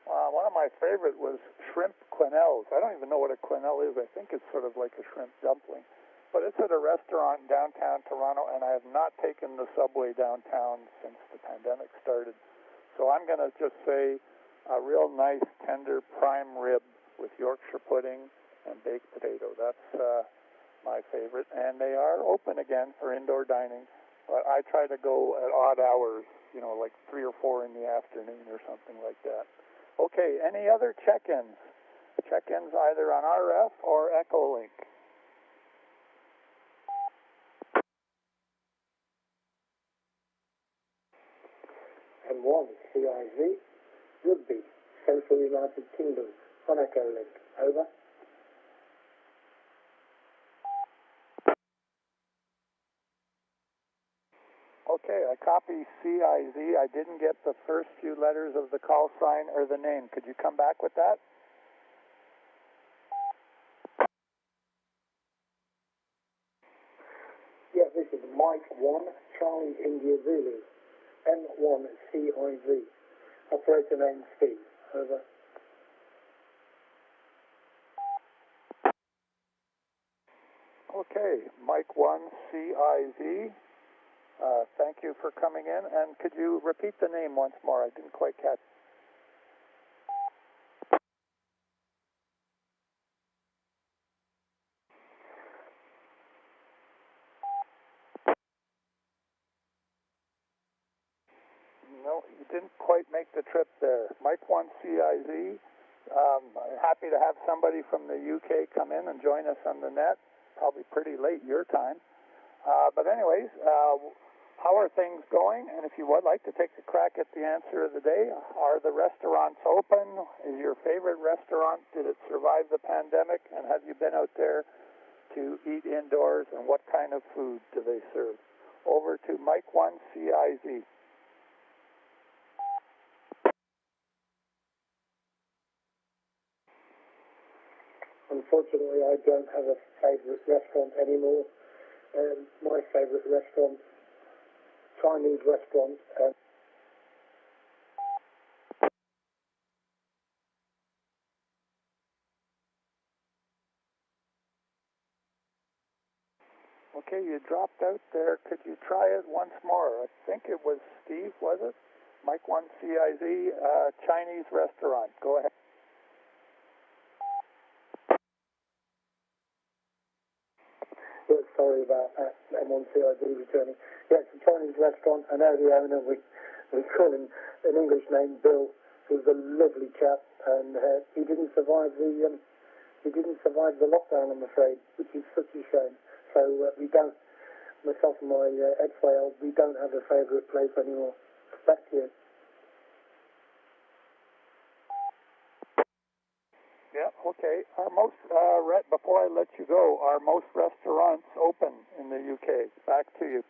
One of my favorite was shrimp quenelles. I don't even know what a quenelle is. I think it's sort of like a shrimp dumpling. But it's at a restaurant in downtown Toronto, and I have not taken the subway downtown since the pandemic started. So I'm going to just say a real nice, tender prime rib with Yorkshire pudding and baked potato. That's my favorite. And they are open again for indoor dining. But I try to go at odd hours, like 3 or 4 in the afternoon or something like that. Okay, any other check-ins? Check-ins either on RF or Echolink. And 1 CIV, Rugby, Central United Kingdom, on Echolink. Over. Okay, I copy CIZ. I didn't get the first few letters of the call sign or the name. Could you come back with that? Yeah, this is Mike 1, Charlie India Zulu, M1 CIV. Operator name Steve. Over. Okay, Mike 1 CIZ. Thank you for coming in. And could you repeat the name once more? I didn't quite catch. No, you didn't quite make the trip there. Mike 1 CIZ. Happy to have somebody from the UK come in and join us on the net. Probably pretty late your time. But anyways, how are things going? And if you would like to take a crack at the answer of the day, are the restaurants open? Is your favorite restaurant? Did it survive the pandemic? And have you been out there to eat indoors? And what kind of food do they serve? Over to Mike 1 CIZ. Unfortunately, I don't have a favorite restaurant anymore. My favorite restaurant, Chinese restaurant. Okay, you dropped out there. Could you try it once more? I think it was Steve, was it? Mike 1 CIZ, Chinese restaurant. Go ahead. Yeah, sorry about that. M1CID returning. Yeah, it's a Chinese restaurant. I know the owner. We call him an English name, Bill. He was a lovely chap, and he didn't survive the lockdown, I'm afraid, which is such a shame. So we don't, myself and my ex-whale, we don't have a favourite place anymore. Back to you. Yeah, okay. Are most, before I let you go, are most restaurants open in the UK? Back to you.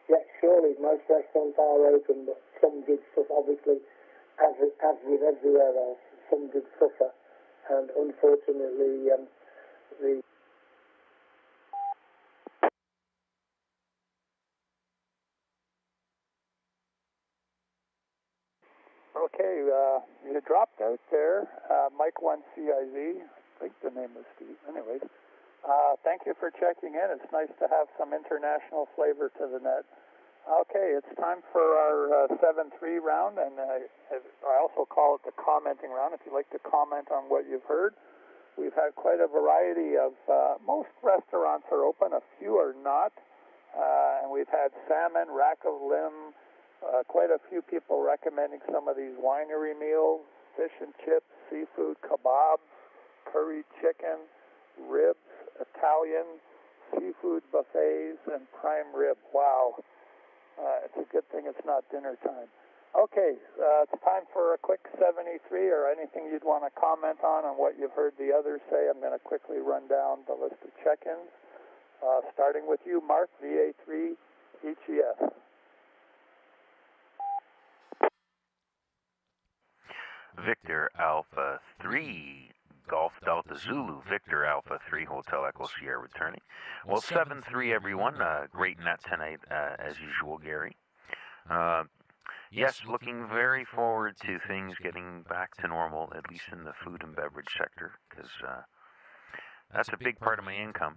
Yeah, surely most restaurants are open, but some did suffer, obviously, as with everywhere else, some did suffer. And unfortunately, the Okay, you dropped out there. Mike 1 CIZ, I think the name was Steve. Anyways, thank you for checking in. It's nice to have some international flavor to the net. Okay, it's time for our 7-3 round, and I also call it the commenting round. If you'd like to comment on what you've heard, we've had quite a variety of, most restaurants are open, a few are not, and we've had salmon, rack of limb, quite a few people recommending some of these winery meals, fish and chips, seafood, kebabs, curried chicken, ribs, Italian, seafood buffets, and prime rib. Wow. It's a good thing it's not dinner time. Okay, it's time for a quick 73 or anything you'd want to comment on what you've heard the others say. I'm going to quickly run down the list of check-ins, starting with you, Mark, VA3 HEF. Victor Alpha 3, Golf Delta Zulu, Victor Alpha 3, Hotel Echo Sierra returning. Well, 7-3, everyone. Great net tonight, as usual, Gary. Yes, looking very forward to things getting back to normal, at least in the food and beverage sector, because that's a big part of my income.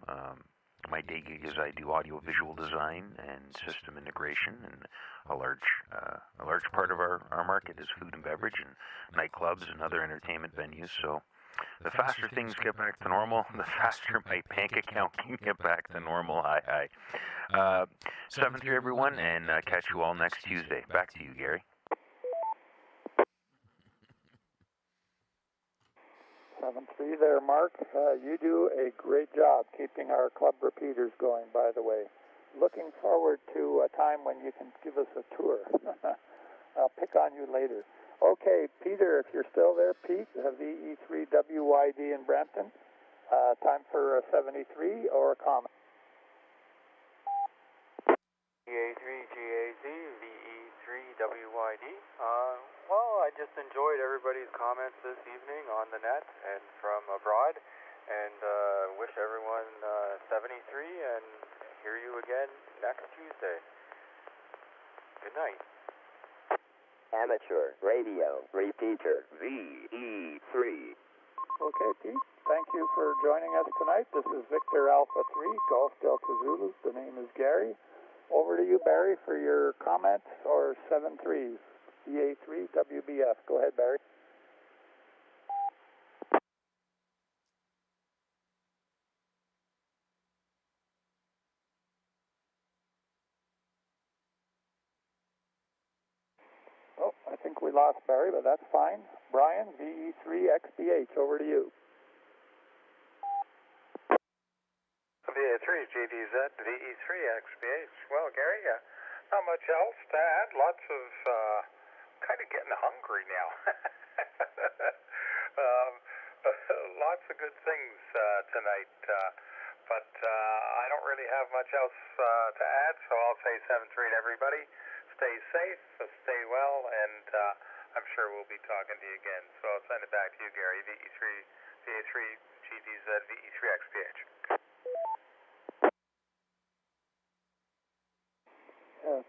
My day gig is I do audio-visual design and system integration, and a large part of our market is food and beverage and nightclubs and other entertainment venues. So the faster things get back to normal, the faster my bank account can get back to normal. 7-3, everyone, and catch you all next Tuesday. Back to you, Gary. 7-3 there, Mark. You do a great job keeping our club repeaters going, by the way. Looking forward to a time when you can give us a tour. I'll pick on you later. Okay, Peter, if you're still there, Pete, VE3WYD in Brampton. Time for a 73 or a comment. GA3GAZ, VE3WYD. Well, I just enjoyed everybody's comments this evening on the net and from abroad, and wish everyone 73 and hear you again next Tuesday. Good night. Amateur Radio Repeater VE3. Okay, Pete, thank you for joining us tonight. This is Victor Alpha 3, Golf Delta Zulu. The name is Gary. Over to you, Barry, for your comments or 7-3s. VA3 WBF. Go ahead, Barry. Oh, I think we lost Barry, but that's fine. Brian, VE3XBH. Over to you. VA3 GDZ, VE3XBH. Well, Gary, not much else to add. Lots of kind of getting hungry now. Lots of good things tonight, but I don't really have much else to add, so I'll say 7-3 to everybody. Stay safe, stay well, and I'm sure we'll be talking to you again. So I'll send it back to you, Gary, VA3 GDZ, VE3XBH.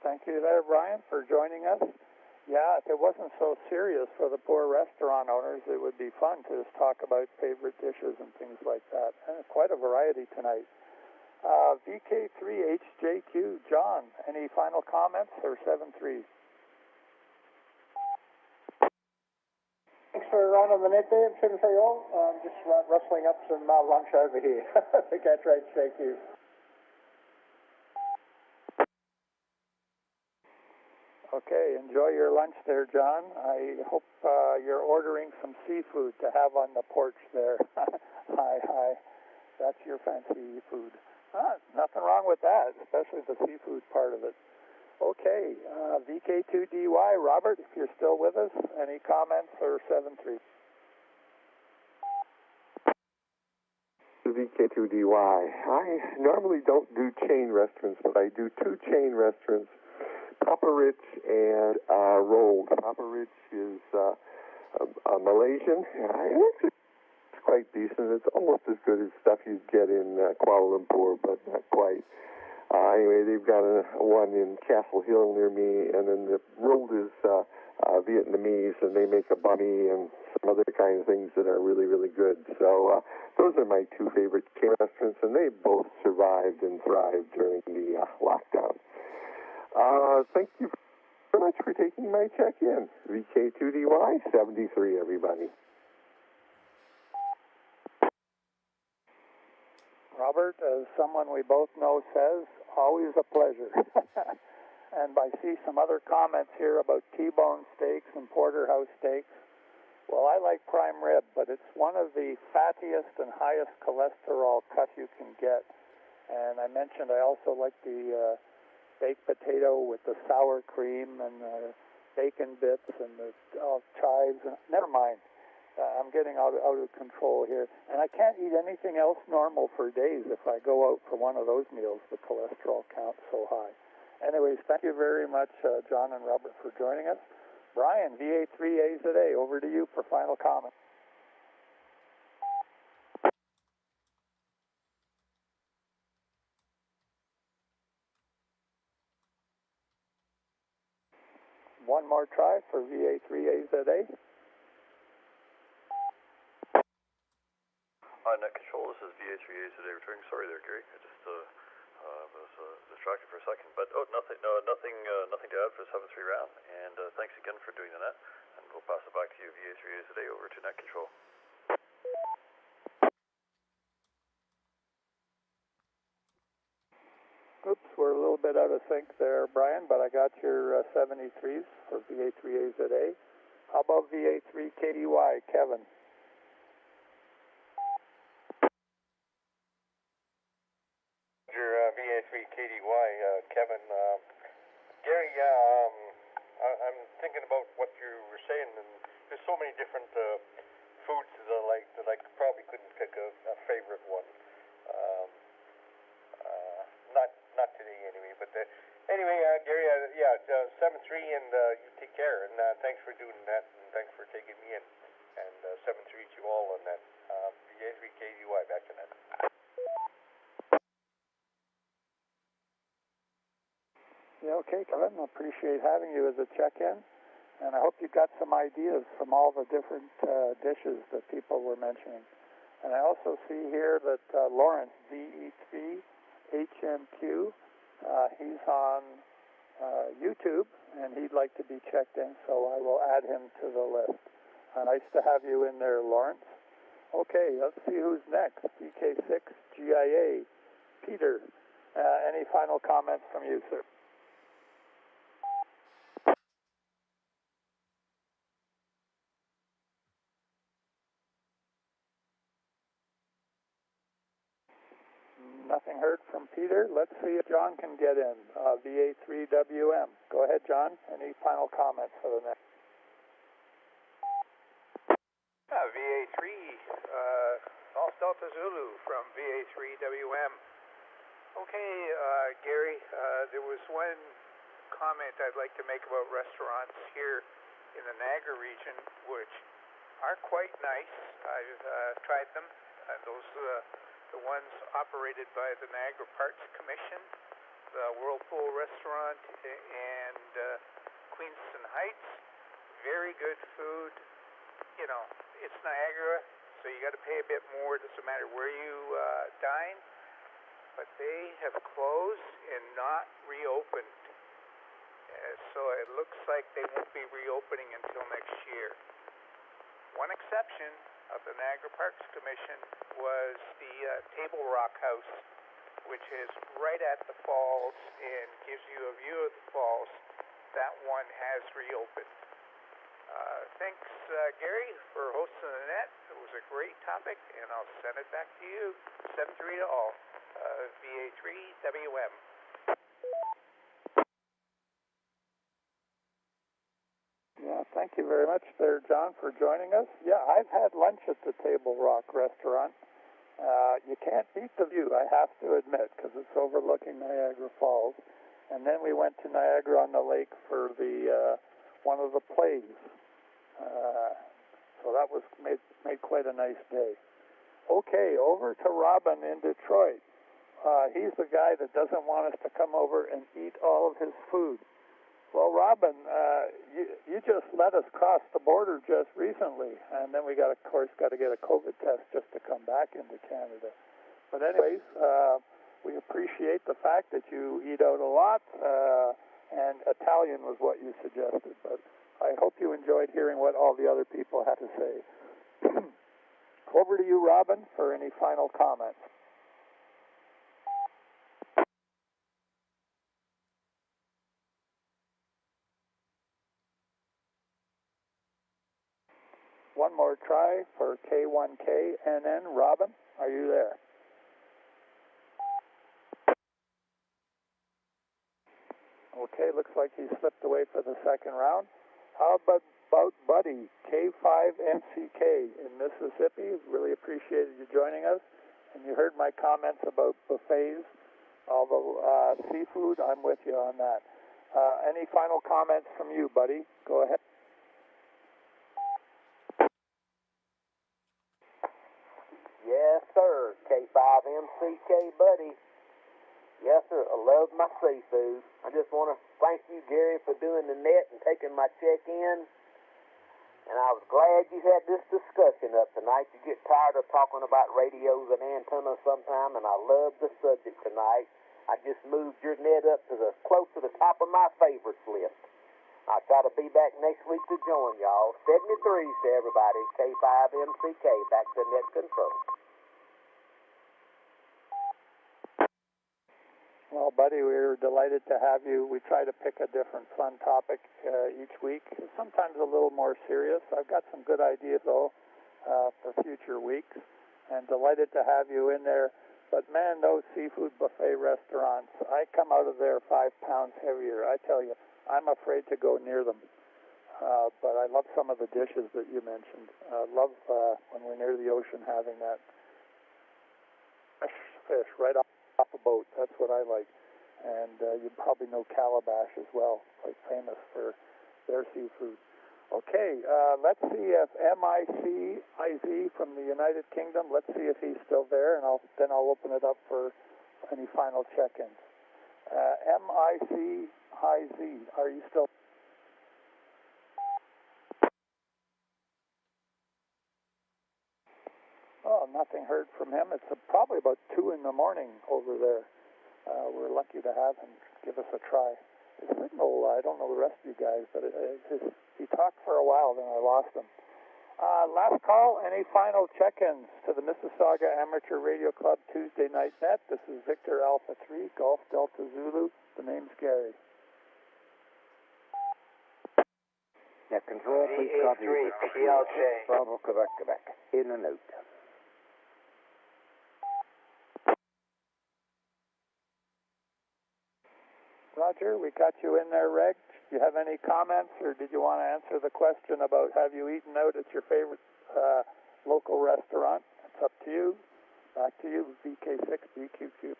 Thank you there, Brian, for joining us. Yeah, if it wasn't so serious for the poor restaurant owners, it would be fun to just talk about favorite dishes and things like that. And quite a variety tonight. VK3HJQ, John, any final comments or 7-3? Thanks for running the net there, 7-3 all. Just rustling up some lunch over here. VK3HJQ. Okay, enjoy your lunch there, John. I hope you're ordering some seafood to have on the porch there. Hi. That's your fancy food. Nothing wrong with that, especially the seafood part of it. Okay, VK2DY, Robert, if you're still with us, any comments or 7-3? VK2DY. I normally don't do chain restaurants, but I do two chain restaurants, Papa Rich and Rolled. Papa Rich is a Malaysian. It's quite decent. It's almost as good as stuff you'd get in Kuala Lumpur, but not quite. Anyway, they've got one in Castle Hill near me, and then the Rolled is Vietnamese, and they make a bunny and some other kind of things that are really, really good. So those are my two favorite chain restaurants, and they both survived and thrived during the lockdown. Thank you very much for taking my check-in. VK2DY 73, everybody. Robert, as someone we both know says, always a pleasure. And I see some other comments here about T-bone steaks and porterhouse steaks. Well, I like prime rib, but it's one of the fattiest and highest cholesterol cut you can get. And I mentioned I also like the baked potato with the sour cream and bacon bits and the chives. Never mind. I'm getting out of control here. And I can't eat anything else normal for days if I go out for one of those meals. The cholesterol count's so high. Anyways, thank you very much, John and Robert, for joining us. Brian, VA3AZA, over to you for final comment. One more try for VA3AZA. Net control, this is VA3AZA returning. Sorry there, Gary. I just was distracted for a second. But nothing to add for the 7-3 round. And thanks again for doing the net. And we'll pass it back to you, VA3AZA, over to net control. Oops, we're a little bit out of sync there, Brian, but I got your 73s for VA3AZA. How about VA3KDY, Kevin? VA3KDY, Kevin. Gary, I'm thinking about what you were saying, and there's so many different foods that I like that I probably couldn't pick a favorite one. Not today anyway, but anyway, Gary, 7-3, and you take care, and thanks for doing that, and thanks for taking me in, and 7-3 to you all on that. VA3KDY, back to that. Yeah, okay, Kevin. I appreciate having you as a check-in, and I hope you got some ideas from all the different dishes that people were mentioning. And I also see here that Lawrence, VE3HMQ, he's on YouTube, and he'd like to be checked in, so I will add him to the list. Nice to have you in there, Lawrence. Okay, let's see who's next. VK6GIA, Peter. Any final comments from you, sir? Nothing heard from Peter. Let's see if John can get in. VA3WM. Go ahead, John. Any final comments for the next? VA3, Golf Delta Zulu from VA3WM. Okay, Gary, there was one comment I'd like to make about restaurants here in the Niagara region, which are quite nice. I've tried them, and those the ones operated by the Niagara Parks Commission, the Whirlpool Restaurant, and Queenston Heights. Very good food. You know, it's Niagara, so you got to pay a bit more. It doesn't matter where you dine. But they have closed and not reopened. So it looks like they won't be reopening until next year. One exception of the Niagara Parks Commission was the Table Rock House, which is right at the falls and gives you a view of the falls. That one has reopened. Thanks, Gary, for hosting the net. It was a great topic, and I'll send it back to you. 7-3 to all. VA3WM. Yeah, thank you very much there, John, for joining us. Yeah, I've had lunch at the Table Rock restaurant. You can't beat the view, I have to admit, because it's overlooking Niagara Falls. And then we went to Niagara-on-the-Lake for the one of the plays. So that was made quite a nice day. Okay, over to Robin in Detroit. He's the guy that doesn't want us to come over and eat all of his food. Well, Robin, you just let us cross the border just recently, and then we of course got to get a COVID test just to come back into Canada. But anyways, we appreciate the fact that you eat out a lot, and Italian was what you suggested, but I hope you enjoyed hearing what all the other people had to say. Over to you, Robin, for any final comments. One more try for K1KNN. Robin, are you there? Okay, looks like he slipped away for the second round. How about Buddy, K5MCK in Mississippi? Really appreciated you joining us. And you heard my comments about buffets. Although seafood, I'm with you on that. Any final comments from you, Buddy? Go ahead. Yes, sir. K5MCK, Buddy. Yes, sir. I love my seafood. I just want to thank you, Gary, for doing the net and taking my check-in. And I was glad you had this discussion up tonight. You get tired of talking about radios and antennas sometime, and I love the subject tonight. I just moved your net up to close to the top of my favorites list. I'll try to be back next week to join y'all. 73s to everybody. K5MCK, back to net control. Well, Buddy, we're delighted to have you. We try to pick a different fun topic each week, sometimes a little more serious. I've got some good ideas, though, for future weeks, and delighted to have you in there. But, man, those seafood buffet restaurants, I come out of there 5 pounds heavier. I tell you, I'm afraid to go near them. But I love some of the dishes that you mentioned. I love when we're near the ocean having that fresh fish right off a boat. That's what I like. And you probably know Calabash as well, quite famous for their seafood. Okay, let's see if MIC-IZ from the United Kingdom, let's see if he's still there, and then I'll open it up for any final check-ins. MIC-IZ, are you still? Oh, nothing heard from him. It's probably about 2 in the morning over there. We're lucky to have him give us a try. His signal, I don't know the rest of you guys, but he talked for a while, then I lost him. Last call, any final check-ins to the Mississauga Amateur Radio Club Tuesday Night Net? This is Victor Alpha 3, Golf Delta Zulu. The name's Gary. Net control, please copy. VA3, Bravo, Quebec, Quebec. In and out. Roger, we got you in there, Reg. Do you have any comments, or did you want to answer the question about have you eaten out at your favorite local restaurant? It's up to you. Back to you, VK6, BQQ.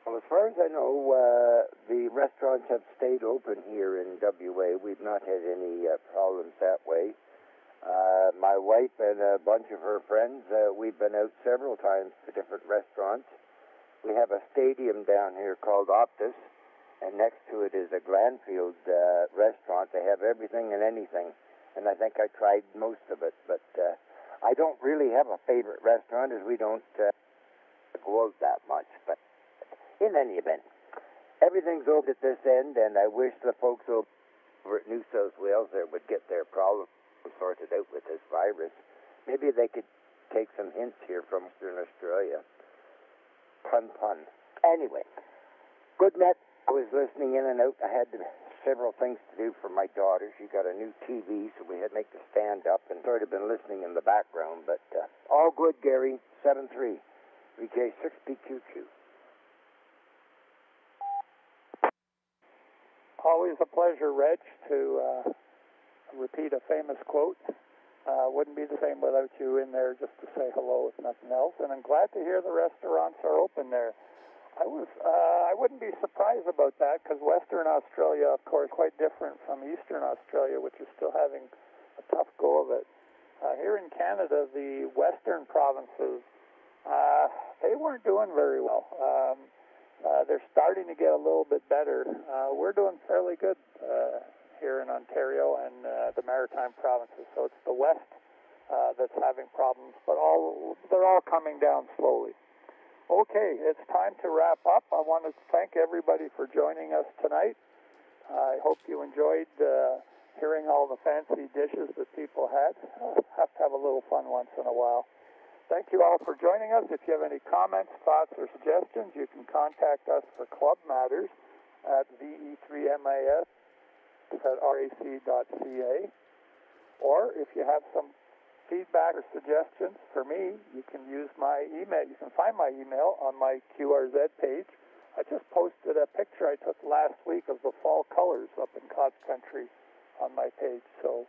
Well, as far as I know, the restaurants have stayed open here in WA. We've not had any problems that way. My wife and a bunch of her friends, we've been out several times to different restaurants, We have a stadium down here called Optus, and next to it is a Glanfield restaurant. They have everything and anything, and I think I tried most of it. But I don't really have a favorite restaurant, as we don't go out that much. But in any event, everything's over at this end, and I wish the folks over at New South Wales there would get their problem sorted out with this virus. Maybe they could take some hints here from Western Australia. Pun. Anyway, good net. I was listening in and out. I had several things to do for my daughter. She got a new TV, so we had to make the stand up and sort of been listening in the background. But all good, Gary. 7-3. VK6PQQ. Always a pleasure, Reg, to repeat a famous quote. Wouldn't be the same without you in there just to say hello, if nothing else. And I'm glad to hear the restaurants are open there. I wouldn't be surprised about that, because Western Australia, of course, quite different from Eastern Australia, which is still having a tough go of it. Here in Canada, the Western provinces, they weren't doing very well. They're starting to get a little bit better. We're doing fairly good here in Ontario and the Maritime provinces. So it's the West that's having problems, but they're all coming down slowly. Okay, it's time to wrap up. I want to thank everybody for joining us tonight. I hope you enjoyed hearing all the fancy dishes that people had. Have to have a little fun once in a while. Thank you all for joining us. If you have any comments, thoughts, or suggestions, you can contact us for club matters at VE3MIS at RAC.ca. Or if you have some feedback or suggestions for me, you can use my email. You can find my email on my QRZ page. I just posted a picture I took last week of the fall colors up in Cobbs Country on my page, so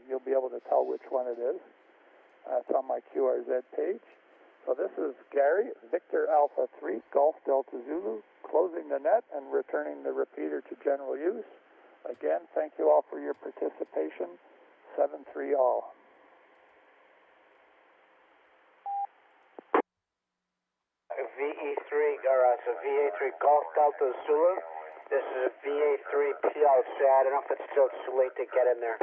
you'll be able to tell which one it is. It's on my QRZ page. So this is Gary, Victor Alpha 3, Golf Delta Zulu, closing the net and returning the repeater to general use. Again, thank you all for your participation. 7-3 all. VA3 Golf Delta Zulu. This is VA3 PLC. I don't know if it's still too late to get in there.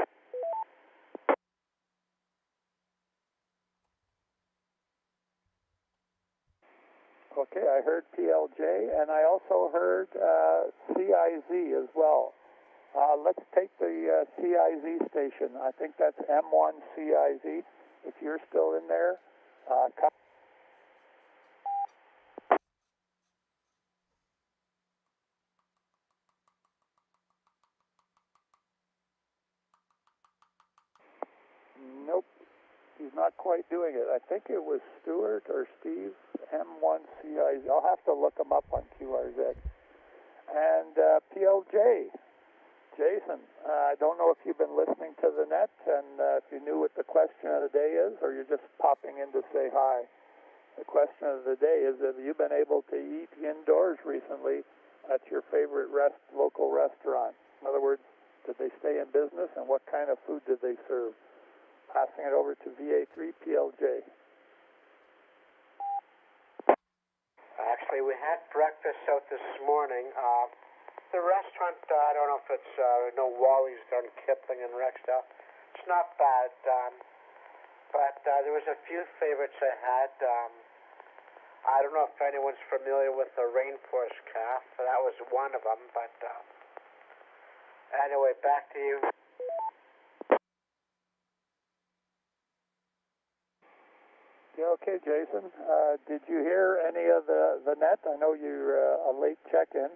Okay, I heard PLJ, and I also heard CIZ as well. Let's take the CIZ station. I think that's M1 CIZ. If you're still in there, come. Nope, he's not quite doing it. I think it was Stuart or Steve, M1CIZ. I'll have to look him up on QRZ. And PLJ, Jason, I don't know if you've been listening to the net and if you knew what the question of the day is, or you're just popping in to say hi. The question of the day is, have you been able to eat indoors recently at your favorite local restaurant? In other words, did they stay in business, and what kind of food did they serve? Passing it over to VA3 PLJ. Actually, we had breakfast out this morning. The restaurant, I don't know if it's Wally's down Kipling and Rexdale. It's not bad, but there was a few favorites I had. I don't know if anyone's familiar with the Rainforest Calf. That was one of them, but anyway, back to you. Yeah, okay, Jason. Did you hear any of the net? I know you're a late check-in,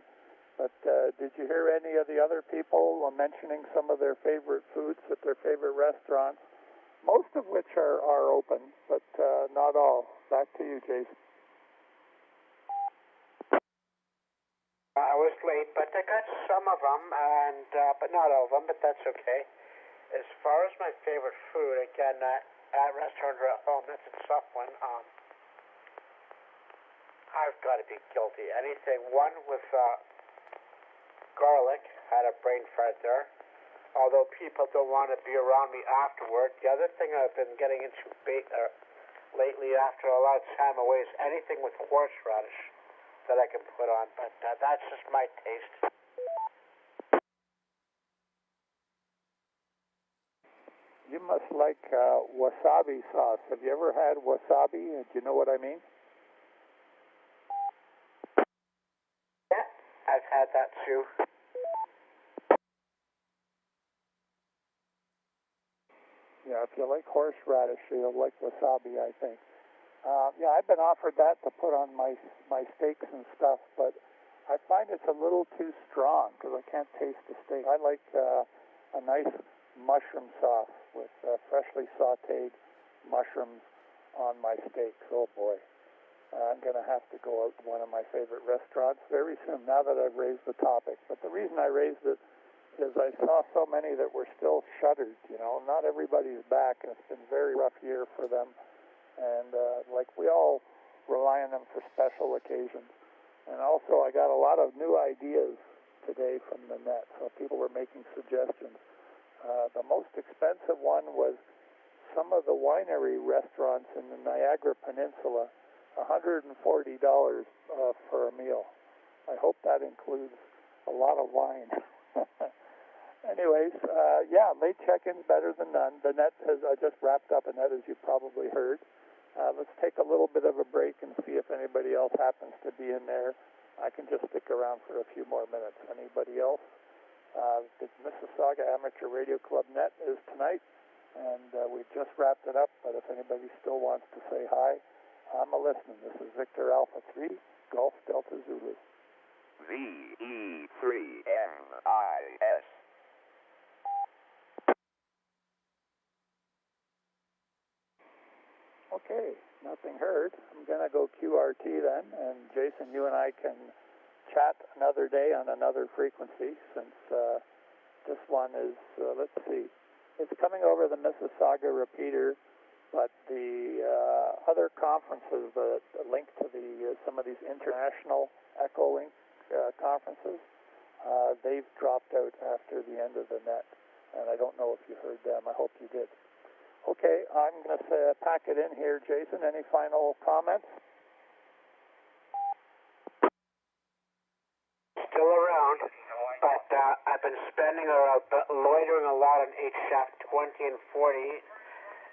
but did you hear any of the other people mentioning some of their favorite foods at their favorite restaurants? Most of which are open, but not all. Back to you, Jason. I was late, but I got some of them, and but not all of them, but that's okay. As far as my favorite food, again, at restaurant or at home, that's a tough one. I've got to be guilty. Anything, one with garlic, had a brain fart there. Although people don't want to be around me afterward. The other thing I've been getting into lately after a lot of time away is anything with horseradish. that I can put on, but that's just my taste. You must like wasabi sauce. Have you ever had wasabi? Do you know what I mean? Yeah, I've had that too. Yeah, if you like horseradish, you'll like wasabi, I think. Yeah, I've been offered that to put on my steaks and stuff, but I find it's a little too strong because I can't taste the steak. I like a nice mushroom sauce with freshly sautéed mushrooms on my steaks. Oh boy, I'm going to have to go out to one of my favorite restaurants very soon now that I've raised the topic. But the reason I raised it is I saw so many that were still shuttered. You know, not everybody's back, and it's been a very rough year for them. And like we all rely on them for special occasions. And also, I got a lot of new ideas today from the net. So people were making suggestions. The most expensive one was some of the winery restaurants in the Niagara Peninsula, $140 for a meal. I hope that includes a lot of wine. Anyways, yeah, late check-in's better than none. The net has just wrapped up a net, as you probably heard. Let's take a little bit of a break and see if anybody else happens to be in there. I can just stick around for a few more minutes. Anybody else? The Mississauga Amateur Radio Club net is tonight, and we've just wrapped it up, but if anybody still wants to say hi, I'm a listening. This is Victor Alpha 3, Golf Delta Zulu. VE3MIS. Okay, nothing heard. I'm going to go QRT then, and Jason, you and I can chat another day on another frequency, since this one is, let's see, it's coming over the Mississauga repeater, but the other conferences that link to the some of these international Echolink conferences, they've dropped out after the end of the net, and I don't know if you heard them. I hope you did. Okay, I'm going to pack it in here. Jason, any final comments? Still around, but I've been spending or loitering a lot on HF 20 and 40,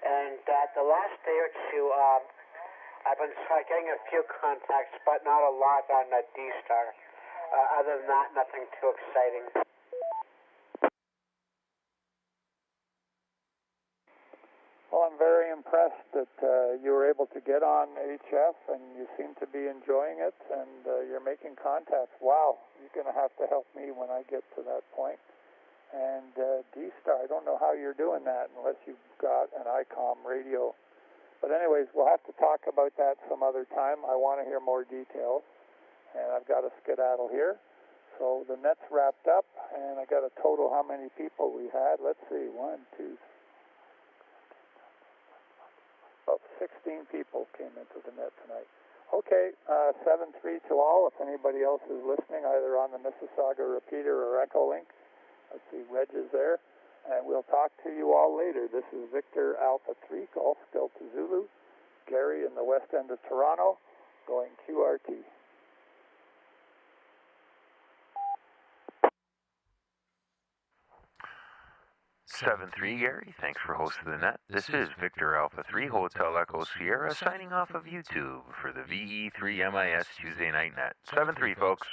and the last day or two, I've been getting a few contacts, but not a lot on D-Star. Other than that, nothing too exciting. Well, I'm very impressed that you were able to get on HF, and you seem to be enjoying it, and you're making contacts. Wow, you're going to have to help me when I get to that point. And D-Star, I don't know how you're doing that unless you've got an ICOM radio. But anyways, we'll have to talk about that some other time. I want to hear more details, and I've got a skedaddle here. So the net's wrapped up, and I got a total how many people we had. Let's see, 1, 2, 3. About 16 people came into the net tonight. Okay, 7-3 to all. If anybody else is listening, either on the Mississauga repeater or Echolink, let's see, Reg is there. And we'll talk to you all later. This is Victor Alpha 3, Golf Delta Zulu, Gary in the west end of Toronto, going QRT. 7-3, Gary. Thanks for hosting the net. This is Victor Alpha 3, Hotel Echo Sierra, signing off of YouTube for the VE3MIS Tuesday Night Net. 7-3, folks.